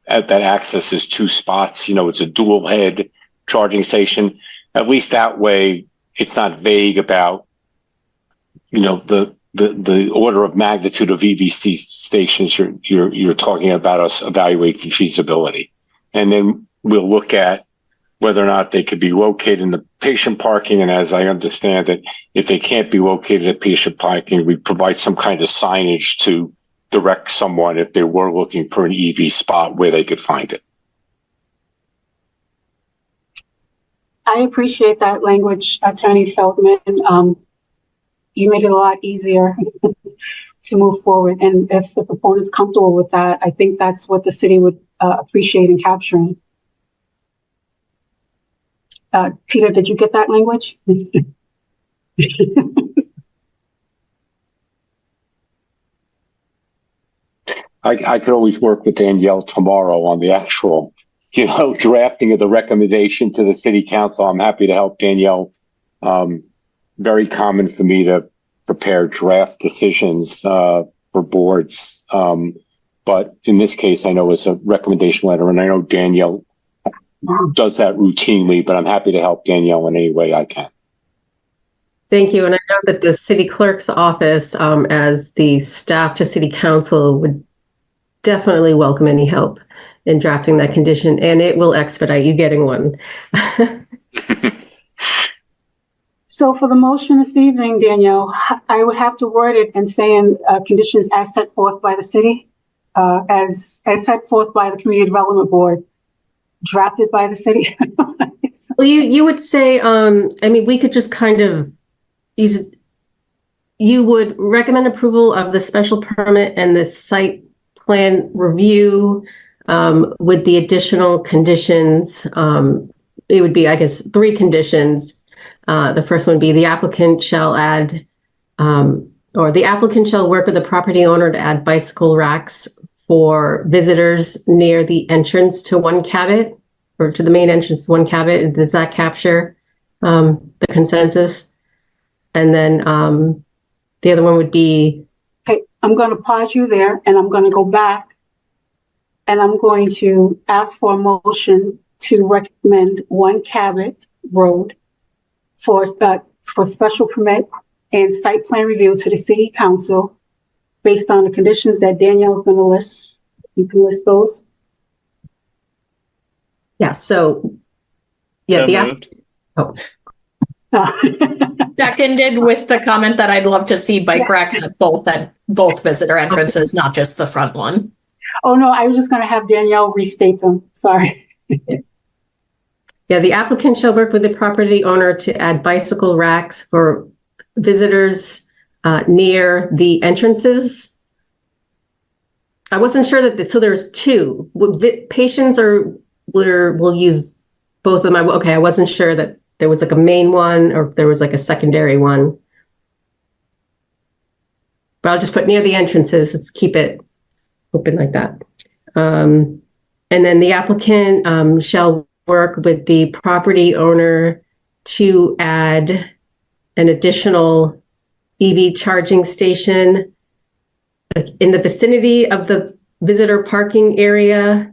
that accesses two spots. It's a dual head charging station. At least that way, it's not vague about the order of magnitude of EV stations you're talking about us evaluating feasibility, and then we'll look at whether or not they could be located in the patient parking. And as I understand it, if they can't be located at patient parking, we provide some kind of signage to direct someone if they were looking for an EV spot where they could find it. I appreciate that language, Attorney Feldman. You made it a lot easier to move forward. And if the proponent's comfortable with that, I think that's what the city would appreciate in capturing. Peter, did you get that language? I could always work with Danielle tomorrow on the actual, drafting of the recommendation to the city council. I'm happy to help Danielle. Very common for me to prepare draft decisions for boards. But in this case, I know it's a recommendation letter, and I know Danielle does that routinely, but I'm happy to help Danielle in any way I can. Thank you. And I know that the city clerk's office, as the staff to city council, would definitely welcome any help in drafting that condition, and it will expedite you getting one. So for the motion this evening, Danielle, I would have to word it and saying conditions as set forth by the city, as set forth by the Community Development Board, drafted by the city. Well, you would say, we could just kind of use it. You would recommend approval of the special permit and the site plan review with the additional conditions. It would be, I guess, 3 conditions. The first one would be the applicant shall add, or the applicant shall work with the property owner to add bicycle racks for visitors near the entrance to One Cabot, or to the main entrance to One Cabot. Does that capture the consensus? And then the other one would be... Okay, I'm going to pause you there, and I'm going to go back, and I'm going to ask for a motion to recommend One Cabot Road for special permit and site plan review to the city council based on the conditions that Danielle is going to list. You can list those. Yeah, so... Yeah, So moved. Seconded with the comment that I'd love to see bike racks at both visitor entrances, not just the front one. Oh, no, I was just going to have Danielle restate them. Sorry. Yeah, the applicant shall work with the property owner to add bicycle racks for visitors near the entrances. I wasn't sure that, so there's two. Patients will use both of them. Okay, I wasn't sure that there was like a main one or if there was like a secondary one. But I'll just put near the entrances. Let's keep it open like that. And then the applicant shall work with the property owner to add an additional EV charging station in the vicinity of the visitor parking area,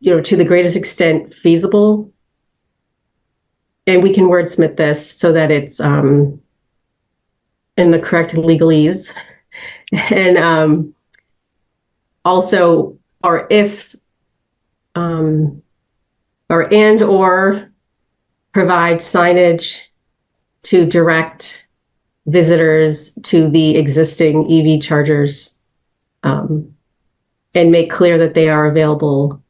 to the greatest extent feasible. And we can wordsmith this so that it's in the correct legalese. And also, or if or provide signage to direct visitors to the existing EV chargers, and make clear that they are available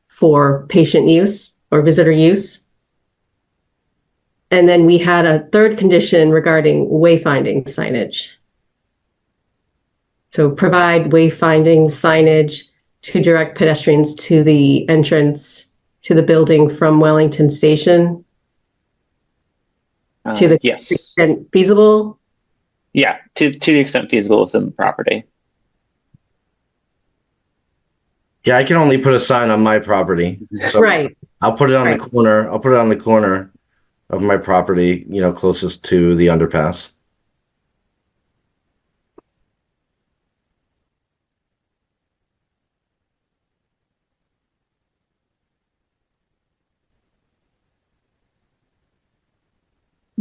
for patient use or visitor use. And then we had a third condition regarding wayfinding signage. So provide wayfinding signage to direct pedestrians to the entrance to the building from Wellington Station. To the yes. extent feasible. Yeah, to the extent feasible within the property. Yeah, I can only put a sign on my property. So Right. I'll put it on Right. the corner. I'll put it on the corner of my property, closest to the underpass.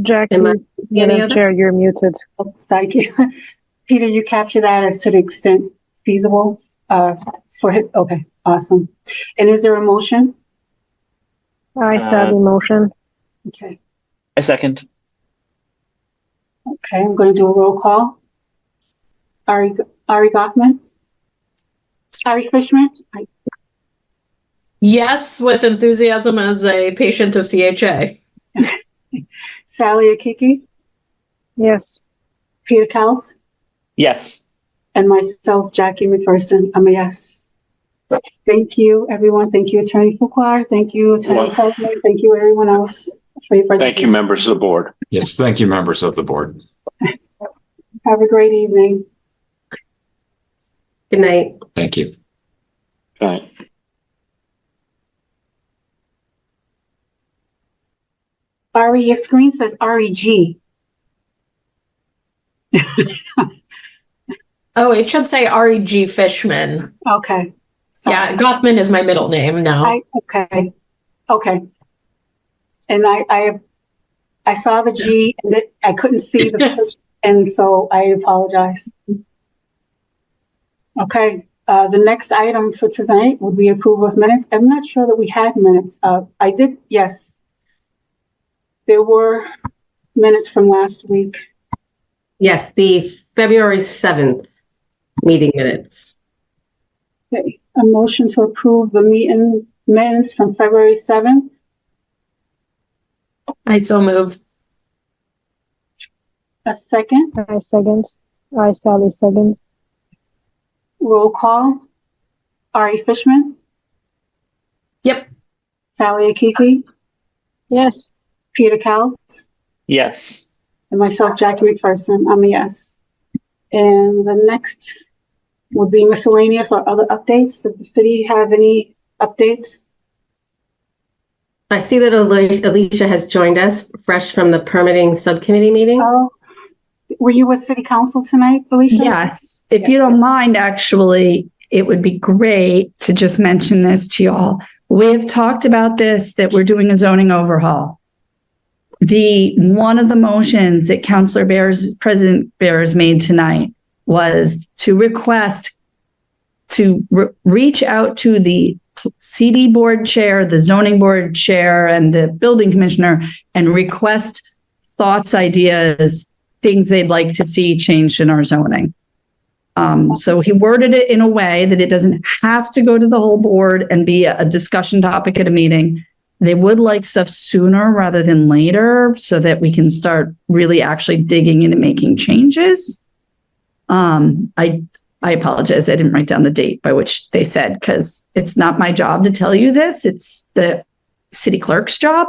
Jackie, Am I- any Madam other? Chair, you're muted. Oh, thank you. Peter, you capture that as to the extent feasible, okay, awesome. And is there a motion? I Sally motion. Okay, A second. okay, I'm gonna do a roll call. Ari Goffman? Ari Fishman? Yes, with enthusiasm as a patient of CHA. Sally Akiki? Yes. Peter Kals? Yes. And myself, Jackie McPherson, I'm a yes. Thank you, everyone. Thank you, Attorney Fuqua. Thank you, Attorney Feldman. Thank you, everyone else for your presentation. Thank you, members of the board. Yes, thank you, members of the board. Have a great evening. Good night. Thank you. Good night. Ari, your screen says REG. Oh, it should say REG Fishman. Okay. Sorry. Yeah, Goffman is my middle name now. Okay. And I saw the G and I couldn't see the fish, and so I apologize. Okay, the next item for tonight would be approval of minutes. I'm not sure that we had minutes. Yes. There were minutes from last week. Yes, the February 7th meeting minutes. Okay, a motion to approve the meeting minutes from February 7th. I so move. A second, I second. I Sally second. roll call. Ari Fishman, Yep. Sally Akiki, Yes. Peter Kals, Yes. and myself, Jackie McPherson. I'm a yes. And the next would be miscellaneous or other updates. Does the city have any updates? I see that Alicia has joined us fresh from the permitting subcommittee meeting. Oh, were you with city council tonight, Felicia? Yes, if you don't mind, actually, it would be great to just mention this to y'all. We've talked about this, that we're doing a zoning overhaul. One of the motions that President Bears made tonight was to request to reach out to the CD board chair, the zoning board chair, and the building commissioner and request thoughts, ideas, things they'd like to see changed in our zoning. So he worded it in a way that it doesn't have to go to the whole board and be a discussion topic at a meeting. They would like stuff sooner rather than later so that we can start really actually digging in and making changes. I apologize. I didn't write down the date by which they said, because it's not my job to tell you this. It's the city clerk's job.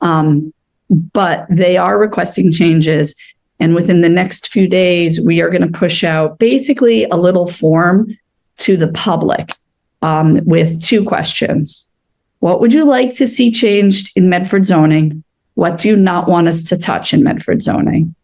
But they are requesting changes. And within the next few days, we are going to push out basically a little form to the public with 2 questions. What would you like to see changed in Medford zoning? What do you not want us to touch in Medford zoning?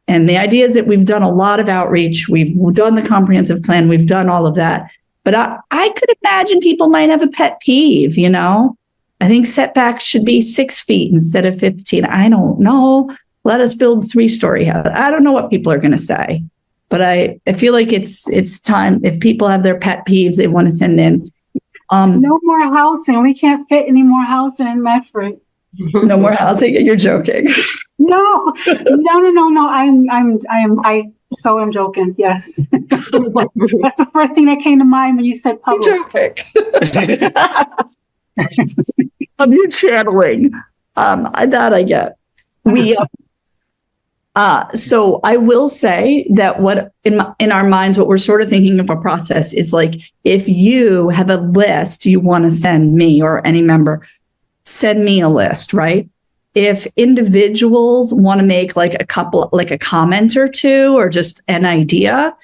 And the idea is that we've done a lot of outreach. We've done the comprehensive plan. We've done all of that. But I could imagine people might have a pet peeve, you know? I think setbacks should be 6 feet instead of 15. I don't know. Let us build 3-story house. I don't know what people are going to say. But I feel like it's time. If people have their pet peeves they want to send in. No more housing. We can't fit any more housing in Medford. No more housing. You're joking. No. So I'm joking. Yes. That's the first thing that came to mind when you said public. You're joking. You're channeling. That I get. So I will say that what in our minds, what we're sort of thinking of a process is like, if you have a list you want to send me or any member, send me a list, right? If individuals want to make like a comment or 2, or just an idea,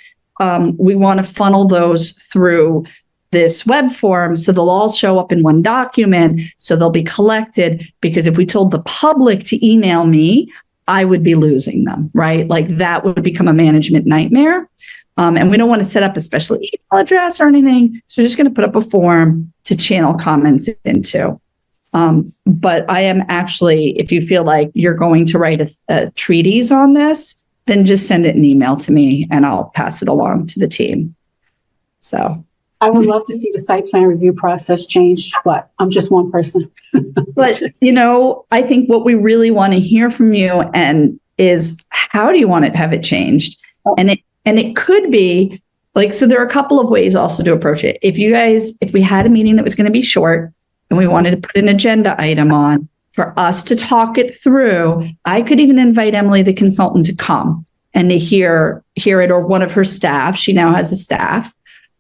we want to funnel those through this web form. So they'll all show up in one document. So they'll be collected, because if we told the public to email me, I would be losing them, right? Like that would become a management nightmare. And we don't want to set up a special email address or anything. So we're just going to put up a form to channel comments into. But I am actually, if you feel like you're going to write a treatise on this, then just send it an email to me and I'll pass it along to the team. So I would love to see the site plan review process change, but I'm just one person. But, I think what we really want to hear from you is how do you want to have it changed? And it could be like, so there are a couple of ways also to approach it. If we had a meeting that was going to be short and we wanted to put an agenda item on for us to talk it through, I could even invite Emily, the consultant, to come and to hear it, or one of her staff. She now has a staff.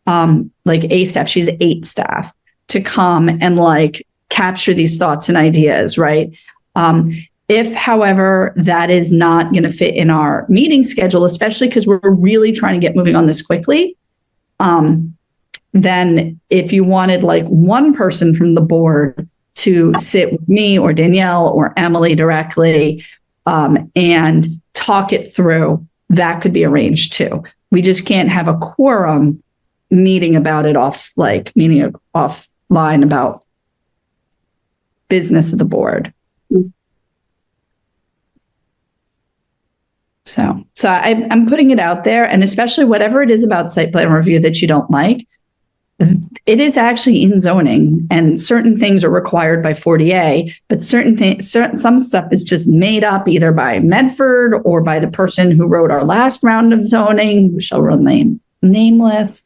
She has 8 staff to come and like capture these thoughts and ideas, right? If, however, that is not going to fit in our meeting schedule, especially because we're really trying to get moving on this quickly, then if you wanted like one person from the board to sit with me or Danielle or Emily directly and talk it through, that could be arranged too. We just can't have a quorum meeting about it offline about business of the board. So I'm putting it out there, and especially whatever it is about site plan review that you don't like, it is actually in zoning, and certain things are required by 40A, but some stuff is just made up either by Medford or by the person who wrote our last round of zoning, who shall remain nameless.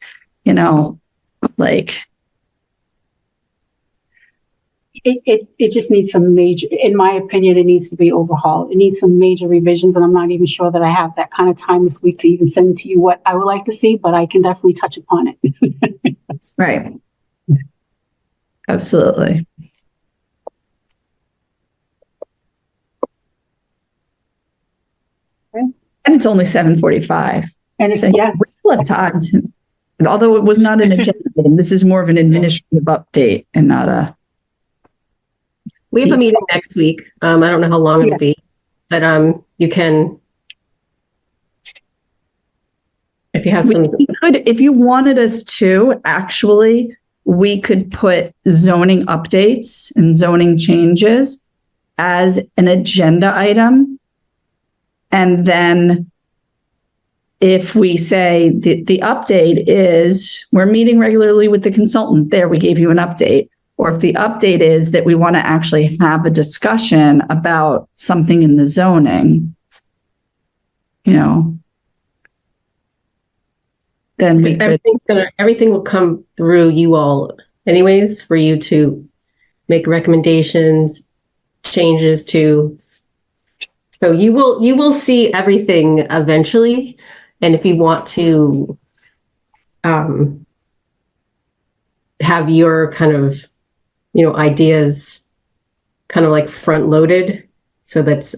It just needs some major, in my opinion, it needs to be overhauled. It needs some major revisions, and I'm not even sure that I have that kind of time this week to even send to you what I would like to see, but I can definitely touch upon it. Right. Absolutely. Okay. And it's only 7:45. And it's, so yes. We still have time to, although it was not an agenda item, this is more of an administrative update and not a. We have a meeting next week. I don't know how long it'll be, but you can, if you have some. If you wanted us to, actually, we could put zoning updates and zoning changes as an agenda item. And then if we say the update is we're meeting regularly with the consultant, there we gave you an update. Or if the update is that we want to actually have a discussion about something in the zoning, then we could. Everything will come through you all anyways for you to make recommendations, changes to. So you will see everything eventually. And if you want to have your kind of, ideas kind of like front loaded, so that's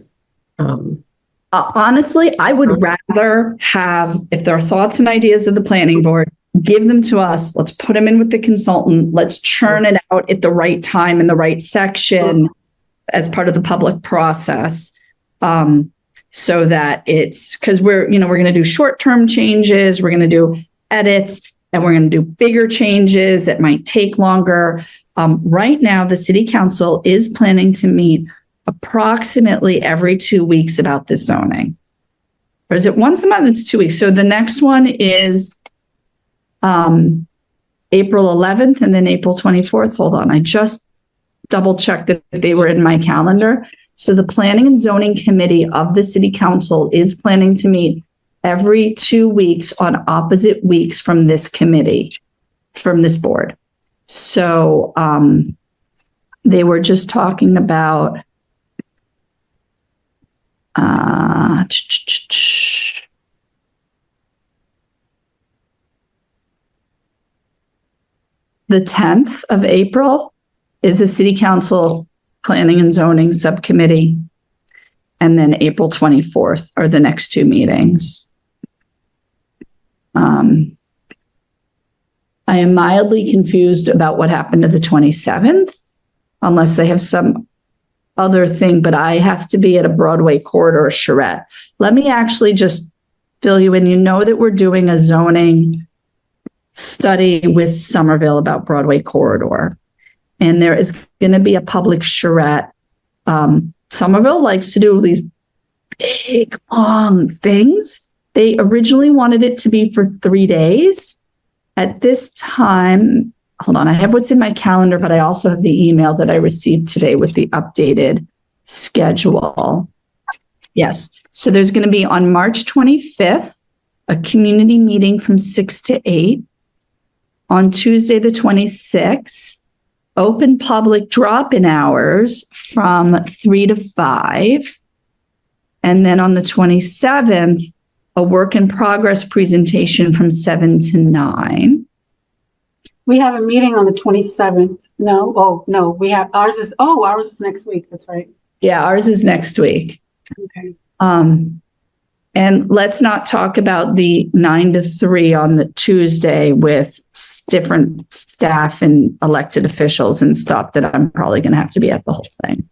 honestly, I would rather have, if there are thoughts and ideas of the planning board, give them to us. Let's put them in with the consultant. Let's churn it out at the right time in the right section as part of the public process. So that it's, because we're going to do short-term changes, we're going to do edits, and we're going to do bigger changes. It might take longer. Right now, the city council is planning to meet approximately every 2 weeks about this zoning. Or is it once a month? It's 2 weeks. So the next one is April 11th and then April 24th. Hold on. I just double checked that they were in my calendar. So the Planning and Zoning Committee of the City Council is planning to meet every 2 weeks on opposite weeks from this committee, from this board. So they were just talking about the 10th of April is the City Council Planning and Zoning Subcommittee. And then April 24th are the next two meetings. I am mildly confused about what happened to the 27th, unless they have some other thing, but I have to be at a Broadway corridor charrette. Let me actually just fill you in. You know that we're doing a zoning study with Somerville about Broadway corridor. And there is going to be a public charrette. Somerville likes to do these big, long things. They originally wanted it to be for 3 days. At this time, hold on, I have what's in my calendar, but I also have the email that I received today with the updated schedule. Yes. So there's going to be on March 25th, a community meeting from 6 to 8. On Tuesday, the 26th, open public drop-in hours from 3 to 5. And then on the 27th, a work in progress presentation from 7 to 9. We have a meeting on the 27th. No, we have, ours is next week. That's right. Yeah, ours is next week. Okay. And let's not talk about the 9 to 3 on the Tuesday with different staff and elected officials and stuff that I'm probably going to have to be at the whole thing.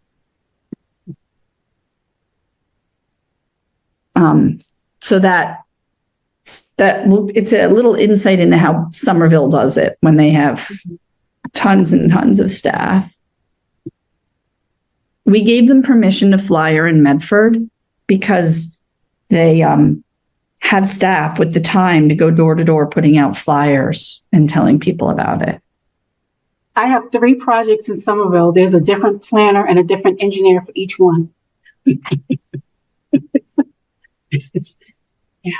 So it's a little insight into how Somerville does it when they have tons and tons of staff. We gave them permission to flyer in Medford because they have staff with the time to go door to door putting out flyers and telling people about it. I have 3 projects in Somerville. There's a different planner and a different engineer for each one. Yeah.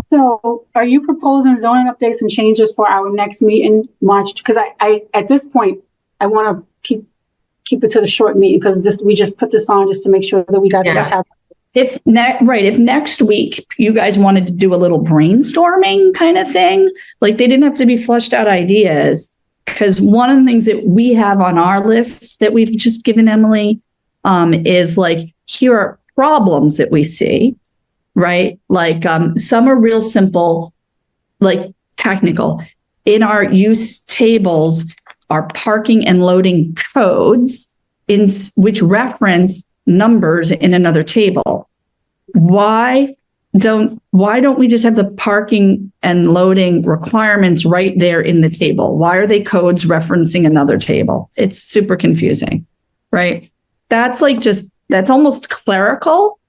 So are you proposing zoning updates and changes for our next meeting, March? Because I at this point, I want to keep it to the short meeting because we just put this on just to make sure that we got it happening. If next week you guys wanted to do a little brainstorming kind of thing, like they didn't have to be flushed out ideas, because one of the things that we have on our list that we've just given Emily is like, here are problems that we see, right? Like some are real simple, like technical. In our use tables are parking and loading codes in which reference numbers in another table. Why don't we just have the parking and loading requirements right there in the table? Why are they codes referencing another table? It's super confusing, right? That's almost clerical.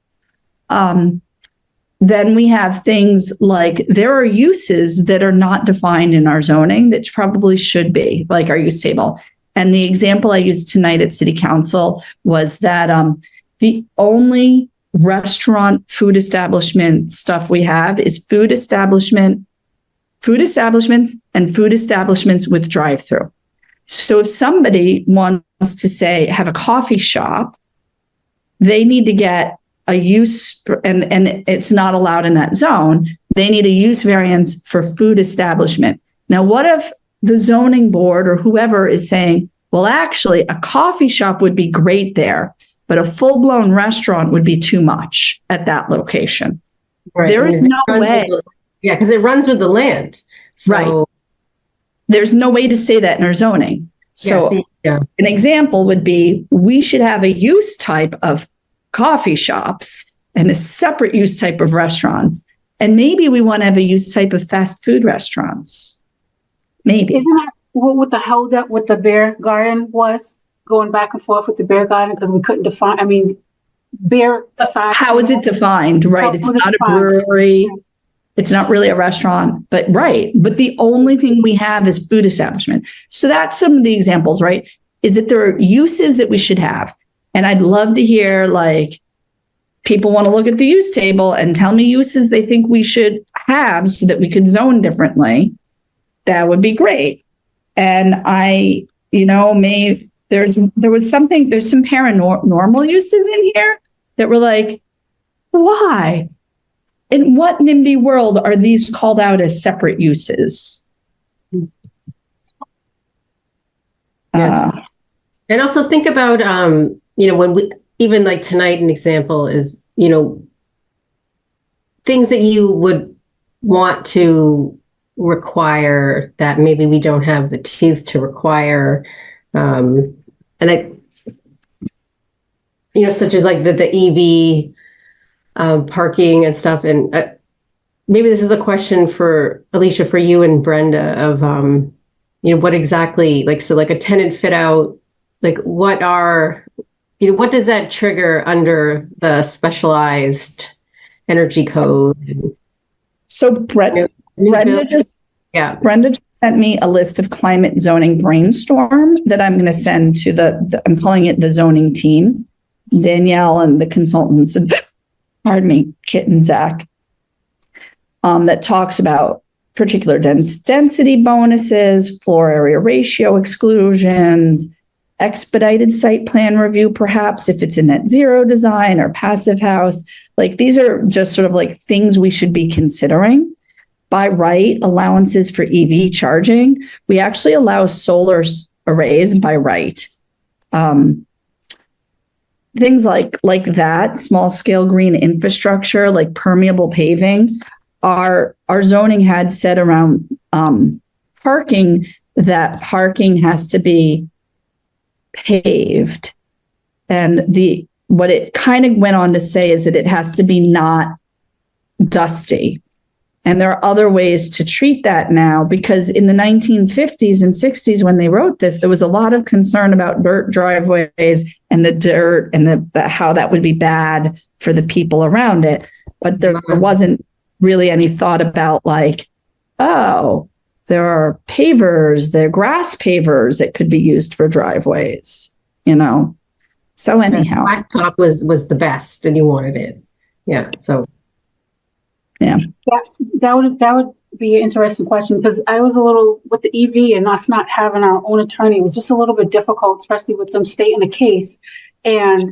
Then we have things like there are uses that are not defined in our zoning that probably should be, like our use table. And the example I used tonight at City Council was that the only restaurant food establishment stuff we have is food establishment food establishments and food establishments with drive-through. So if somebody wants to say, have a coffee shop, they need to get a use, and it's not allowed in that zone. They need a use variance for food establishment. Now, what if the zoning board or whoever is saying, well, actually, a coffee shop would be great there, but a full-blown restaurant would be too much at that location. Right. There is no way. Yeah, because it runs with the land. So, Right. There's no way to say that in our zoning. So yeah. an example would be, we should have a use type of coffee shops and a separate use type of restaurants. And maybe we want to have a use type of fast food restaurants. Maybe. Isn't that what the held up with the beer garden was, going back and forth with the beer garden because we couldn't define, I mean, beer aside. How is it defined? Right. How It's is it not a defined? brewery. It's not really a restaurant, but right. But the only thing we have is food establishment. So that's some of the examples, right? Is that there are uses that we should have. And I'd love to hear, like, people want to look at the use table and tell me uses they think we should have so that we could zone differently. That would be great. And I, there's some paranormal uses in here that were like, why? In what NIMBY world are these called out as separate uses? Yes. And also think about, when we, even like tonight, an example is, things that you would want to require that maybe we don't have the teeth to require. And such as like the EV parking and stuff. And maybe this is a question for Alicia, for you and Brenda of, what exactly, like a tenant fit out, like what does that trigger under the specialized energy code? So Brenda just sent me a list of climate zoning brainstorm that I'm going to send to I'm calling it the zoning team, Danielle and the consultants, and pardon me, Kit and Zach, that talks about particular density bonuses, floor area ratio exclusions, expedited site plan review, perhaps if it's a net zero design or passive house. Like, these are just sort of like things we should be considering. By right, allowances for EV charging. We actually allow solar arrays by right. Things like that, small scale green infrastructure, like permeable paving. Our zoning had said around parking that parking has to be paved. And what it kind of went on to say is that it has to be not dusty. And there are other ways to treat that now, because in the 1950s and 60s, when they wrote this, there was a lot of concern about dirt driveways and the dirt and the how that would be bad for the people around it. But there wasn't really any thought about like, oh, there are pavers, there are grass pavers that could be used for driveways, So anyhow. Blacktop was the best and you wanted it. Yeah. So. Yeah. That would be an interesting question, because I was a little with the EV and us not having our own attorney. It was just a little bit difficult, especially with them stating a case, and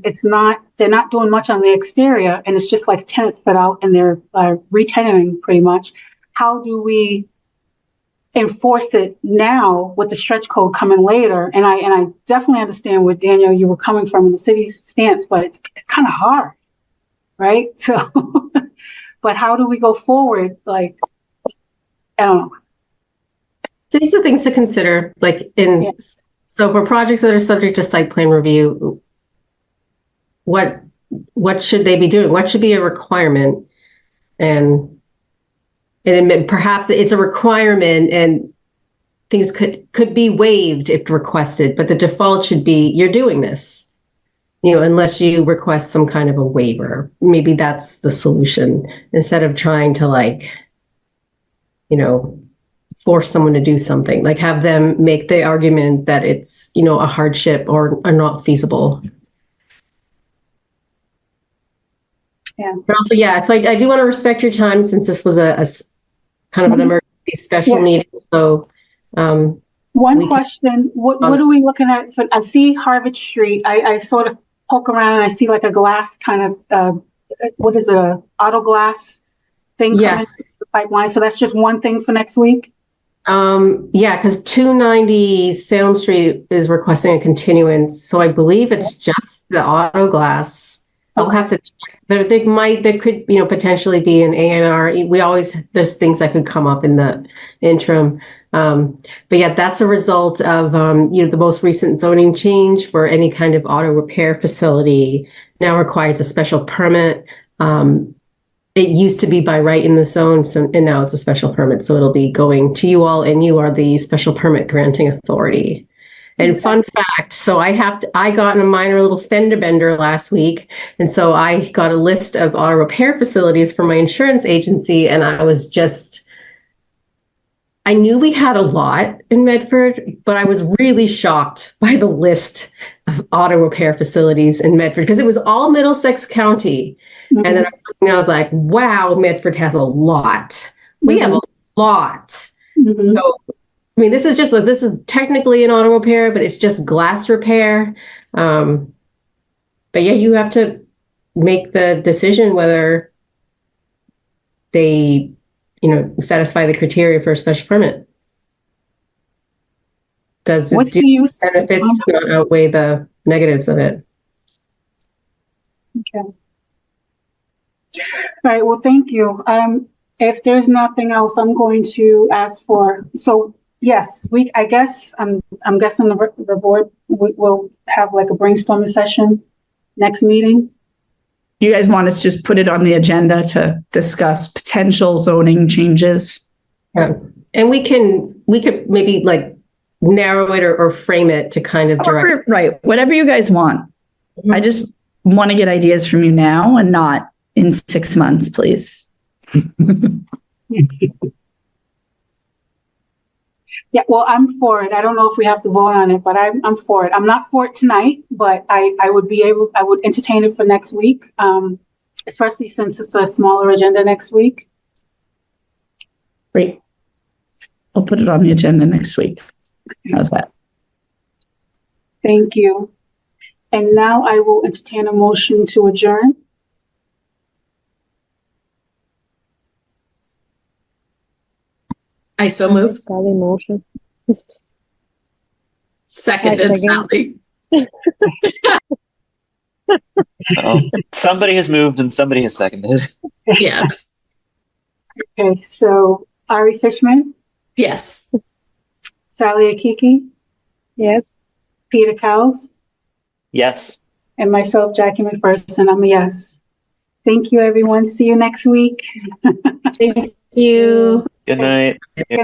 they're not doing much on the exterior, and it's just like tenant fit out, and they're re-tenanting pretty much. How do we enforce it now with the stretch code coming later? And I definitely understand where, Daniel, you were coming from in the city's stance, but it's kind of hard, right? So. But how do we go forward? Like, I don't know. So these are things to consider, so for projects that are subject to site plan review, what should they be doing? What should be a requirement? And perhaps it's a requirement and things could be waived if requested, but the default should be, you're doing this. Unless you request some kind of a waiver. Maybe that's the solution, instead of trying to force someone to do something, like have them make the argument that it's, a hardship or not feasible. Yeah. But also, so I do want to respect your time, since this was a kind of an emergency special Yes. meeting, so, One We can- question, what are we looking at? I see Harvard Street. I sort of poke around and I see like a glass kind of, what is it, a auto glass thing coming Yes. through the pipeline? So that's just one thing for next week? yeah, because 290 Salem Street is requesting a continuance, so I believe it's just the auto glass. I'll have to check. There could, potentially be an A&R. There's things that could come up in the interim. But yeah, that's a result of, the most recent zoning change for any kind of auto repair facility now requires a special permit. It used to be by right in the zone, and now it's a special permit. So it'll be going to you all, and you are the special permit granting authority. And fun fact, so I got in a minor little fender bender last week. And so I got a list of auto repair facilities for my insurance agency. And I knew we had a lot in Medford, but I was really shocked by the list of auto repair facilities in Medford because it was all Middlesex County. Mm-hmm. And then I was like, wow, Medford has a lot. We have a lot. Mhm. So, I mean, this is technically an auto repair, but it's just glass repair. But yeah, you have to make the decision whether they, satisfy the criteria for a special permit. Does What's it the use? benefits not outweigh the negatives of it? Okay. All right, well, thank you. If there's nothing else, I'm going to ask so yes, I guess, I'm guessing the board will have like a brainstorming session next meeting. You guys want us to just put it on the agenda to discuss potential zoning changes? Yeah. And we could maybe like narrow it or frame it to kind of direct. Right, whatever you guys want. I just want to get ideas from you now and not in 6 months, please. Yeah, well, I'm for it. I don't know if we have to vote on it, but I'm for it. I'm not for it tonight, but I would entertain it for next week, especially since it's a smaller agenda next week. Great. I'll put it on the agenda next week. How's that? Thank you. And now I will entertain a motion to adjourn. I so move. Sally motion. Seconded, I second. Sally. Well, somebody has moved and somebody has seconded. Yes. Okay, so Ari Fishman, Yes. Sally Akiki, Yes. Peter Cowles, Yes. and myself, Jackie McPherson. I'm a yes. Thank you, everyone. See you next week. Thank you. Good night.